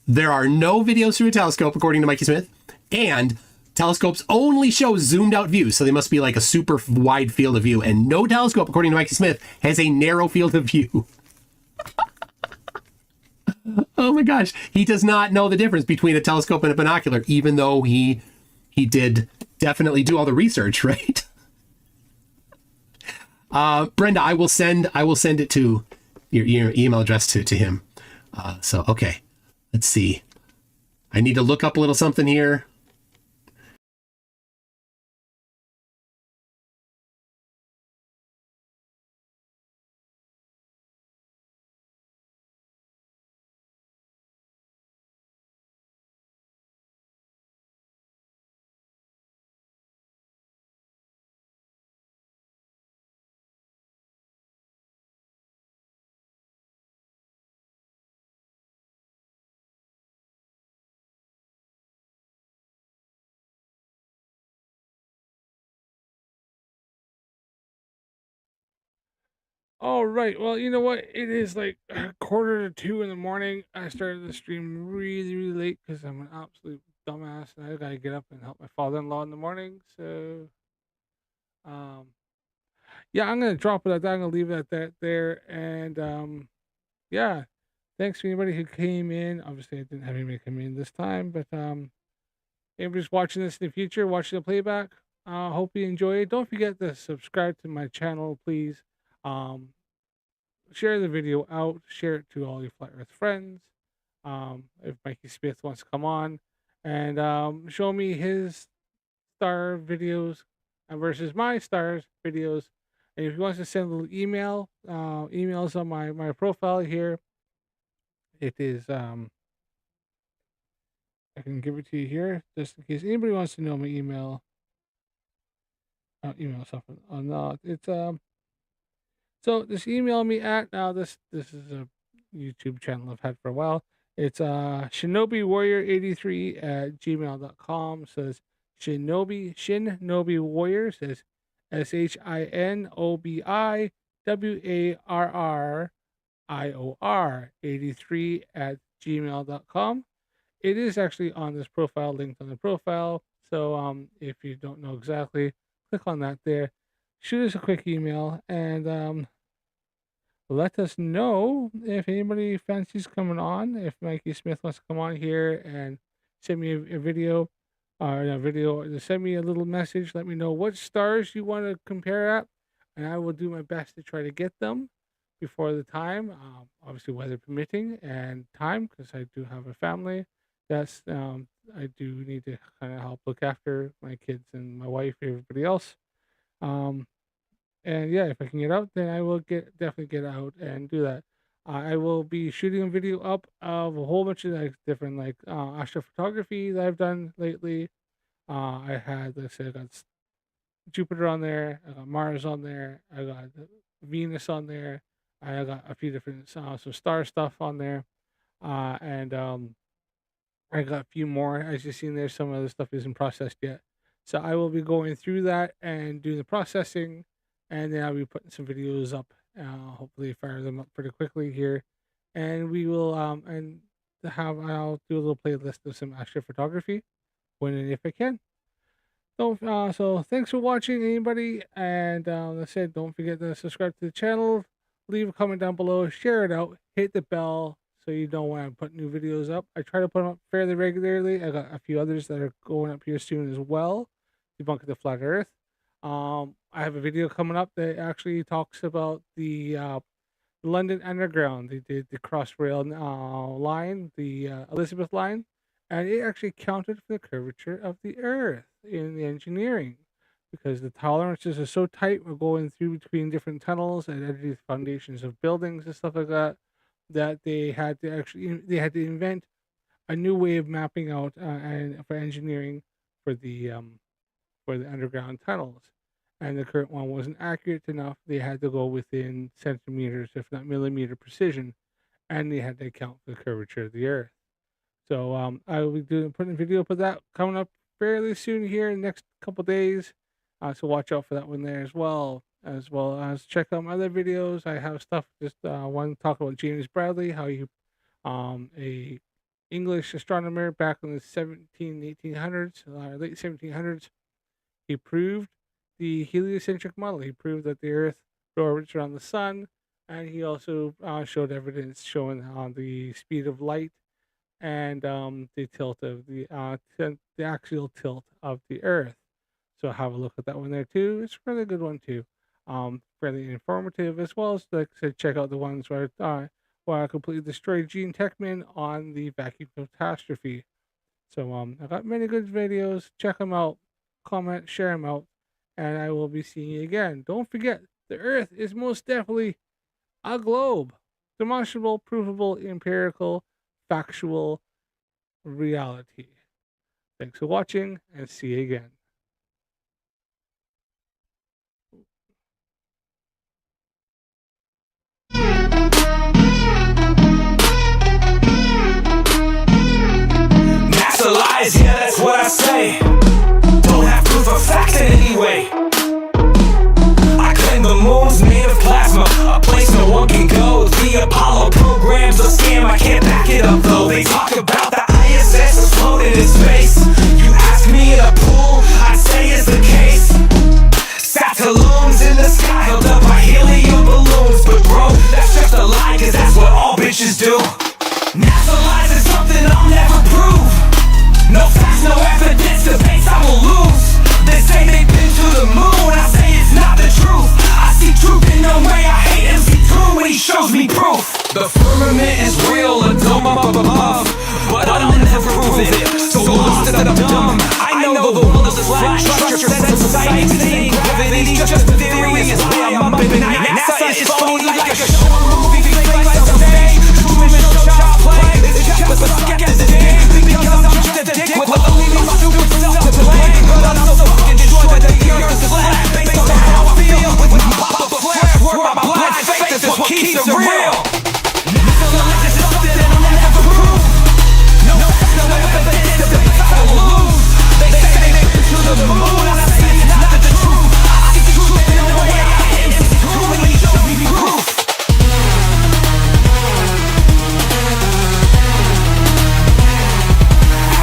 there are no videos through a telescope, according to Mikey Smith, and telescopes only show zoomed out views, so they must be like a super wide field of view, and no telescope, according to Mikey Smith, has a narrow field of view. Oh my gosh, he does not know the difference between a telescope and a binocular, even though he did definitely do all the research, right? Brenda, I will send it to your email address to him. So okay, let's see. I need to look up a little something here. All right. Well, you know what? It is like 1:45 in the morning. I started the stream really, really late because I'm an absolute dumbass and I gotta get up and help my father-in-law in the morning. So, um, yeah, I'm gonna drop it at that. I'm gonna leave it at that there. And yeah, thanks to anybody who came in. Obviously, I didn't have anybody come in this time, but anybody's watching this in the future, watching the playback, hope you enjoy it. Don't forget to subscribe to my channel, please. Um, Share the video out, share it to all your Flat Earth friends. If Mikey Smith wants to come on and show me his star videos versus my stars videos. And if he wants to send a little email, emails on my profile here. It is I can give it to you here just in case anybody wants to know my email. Email something or not. It's So just email me at now. This is a YouTube channel I've had for a while. It's Shinobi Warrior 83 at gmail.com. Says Shinobi Warrior says SHINOBIWARRIOR 83 at gmail.com. It is actually on this profile, linked on the profile. So if you don't know exactly, click on that there. Shoot us a quick email and let us know if anybody fancies coming on. If Mikey Smith wants to come on here and send me a video, send me a little message. Let me know what stars you want to compare at, and I will do my best to try to get them before the time. Obviously, weather permitting and time, because I do have a family. That's I do need to kind of help look after my kids and my wife and everybody else. And yeah, if I can get out, then I will definitely get out and do that. I will be shooting a video up of a whole bunch of like different like astrophotography that I've done lately. I had, let's say, I got Jupiter on there, I got Mars on there, I got Venus on there, I got a few different some star stuff on there, and I got a few more. As you've seen there, some of the stuff isn't processed yet. So I will be going through that and doing the processing, and then I'll be putting some videos up. Hopefully, fire them up pretty quickly here, and we will I'll do a little playlist of some astrophotography when and if I can. So thanks for watching, anybody, and like I said, don't forget to subscribe to the channel, leave a comment down below, share it out, hit the bell so you know when I put new videos up. I try to put them up fairly regularly. I got a few others that are going up here soon as well. Debunking the Flat Earth. I have a video coming up that actually talks about the London Underground. They did the Crossrail line, the Elizabeth line, and it actually counted for the curvature of the Earth in the engineering, because the tolerances are so tight. We're going through between different tunnels and underneath foundations of buildings and stuff like that. That they had to invent a new way of mapping out and for engineering for the underground tunnels. And the current one wasn't accurate enough. They had to go within centimeters, if not millimeter precision, and they had to account for the curvature of the Earth. So I will be putting a video for that coming up fairly soon here in the next couple days. So watch out for that one there as well as check out my other videos. I have stuff, just one talk about James Bradley, how he a English astronomer back in the 1800s, late 1700s, he proved the heliocentric model. He proved that the Earth orbits around the sun, and he also showed evidence showing the speed of light and the tilt of the axial tilt of the Earth. So have a look at that one there too. It's a really good one too. Fairly informative, as well as, like I said, check out the ones where I completely destroyed Gene Techman on the vacuum catastrophe. So I got many good videos. Check them out. Comment, share them out, and I will be seeing you again. Don't forget, the Earth is most definitely a globe. Demonstrable, provable, empirical, factual reality. Thanks for watching, and see you again. NASA lies, yeah, that's what I say. Don't have proof or facts in any way. I claim the moon's made of plasma, a place no one can go. The Apollo program's a scam, I can't back it up though. They talk about the ISS is floating in space. You ask me in a pool, I'd say it's the case. Satelloons in the sky held up by helium balloons. But bro, that's just a lie, cause that's what all bitches do. NASA lies is something I'll never prove. No facts, no evidence, debates I will lose. They say they've been to the moon, I say it's not the truth. I see truth in no way, I hate MC2 when he shows me proof. The firmament is real, a dome up above, but I'll never prove it, so lost that I'm dumb. I know the world is flat, structure, sense of sight, insane gravity's just a theory, it's why I'm up at night. NASA is phony like a show movie, fake like a stage. Truman show child play, it's just a suck at the game, because I'm just a dick with only my stupid self to blame. But I'm so fucking destroyed that the earth is flat, based on how I feel with my pop up flares. Word my blind faith, this is what keeps it real. NASA lies is something I'll never prove. No facts, no evidence, debates I will lose. They say they've been to the moon, I say it's not the truth. I see truth in the way I am, it's true when he shows me proof.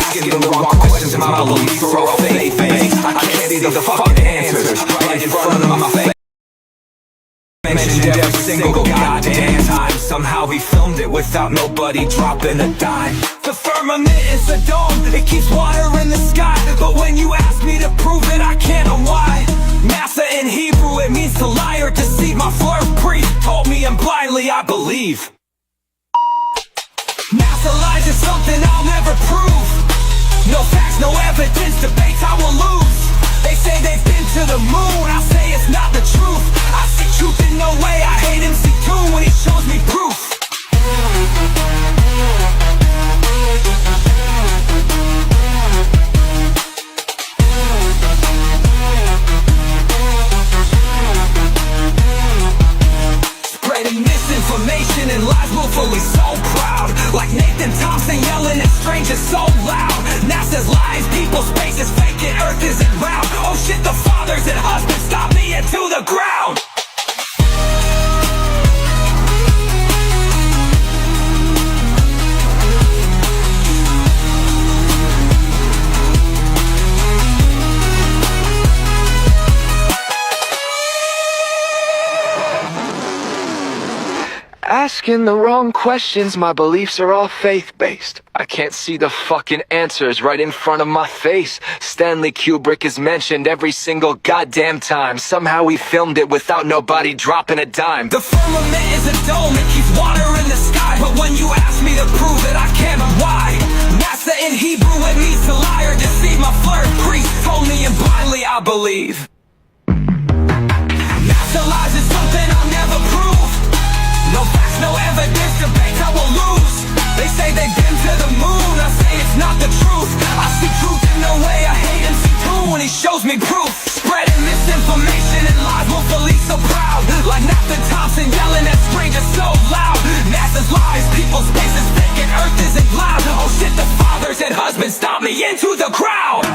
Asking the wrong questions, my beliefs are all fake. I can't see the fucking answers right in front of my face. Mentioned every single goddamn time. Somehow we filmed it without nobody dropping a dime. The firmament is a dome, it keeps water in the sky. But when you ask me to prove it, I can't know why. NASA in Hebrew, it means to lie or deceive. My flerf priest told me, and blindly I believe. NASA lies is something I'll never prove. No facts, no evidence, debates I will lose. They say they've been to the moon, I say it's not the truth. I see truth in no way, I hate MC2 when he shows me proof. Spreading misinformation and lies willfully, so proud. Like Nathan Thompson yelling at strangers so loud. NASA's lies, people, space is fake and Earth isn't round. Oh shit, the fathers and husbands stop me into the ground. asking the wrong questions. My beliefs are all faith-based. I can't see the fucking answers right in front of my face. Stanley Kubrick is mentioned every single goddamn time. Somehow he filmed it without nobody dropping a dime. The firmament is a dome, it keeps water in the sky. But when you ask me to prove it, I can't. Why? NASA in Hebrew, it means to lie or deceive. My flirt priest told me, and blindly I believe. NASA lies is something I'll never prove. No facts, no evidence, debate I will lose. They say they've been to the moon, I say it's not the truth. I see truth in the way I hate and see too, and he shows me proof. Spreading misinformation and lies, willfully so proud. Like Nathan Thompson yelling at strangers so loud. NASA's lies, people's space is fake and Earth isn't loud. Oh shit, the fathers and husbands stomp me into the crowd.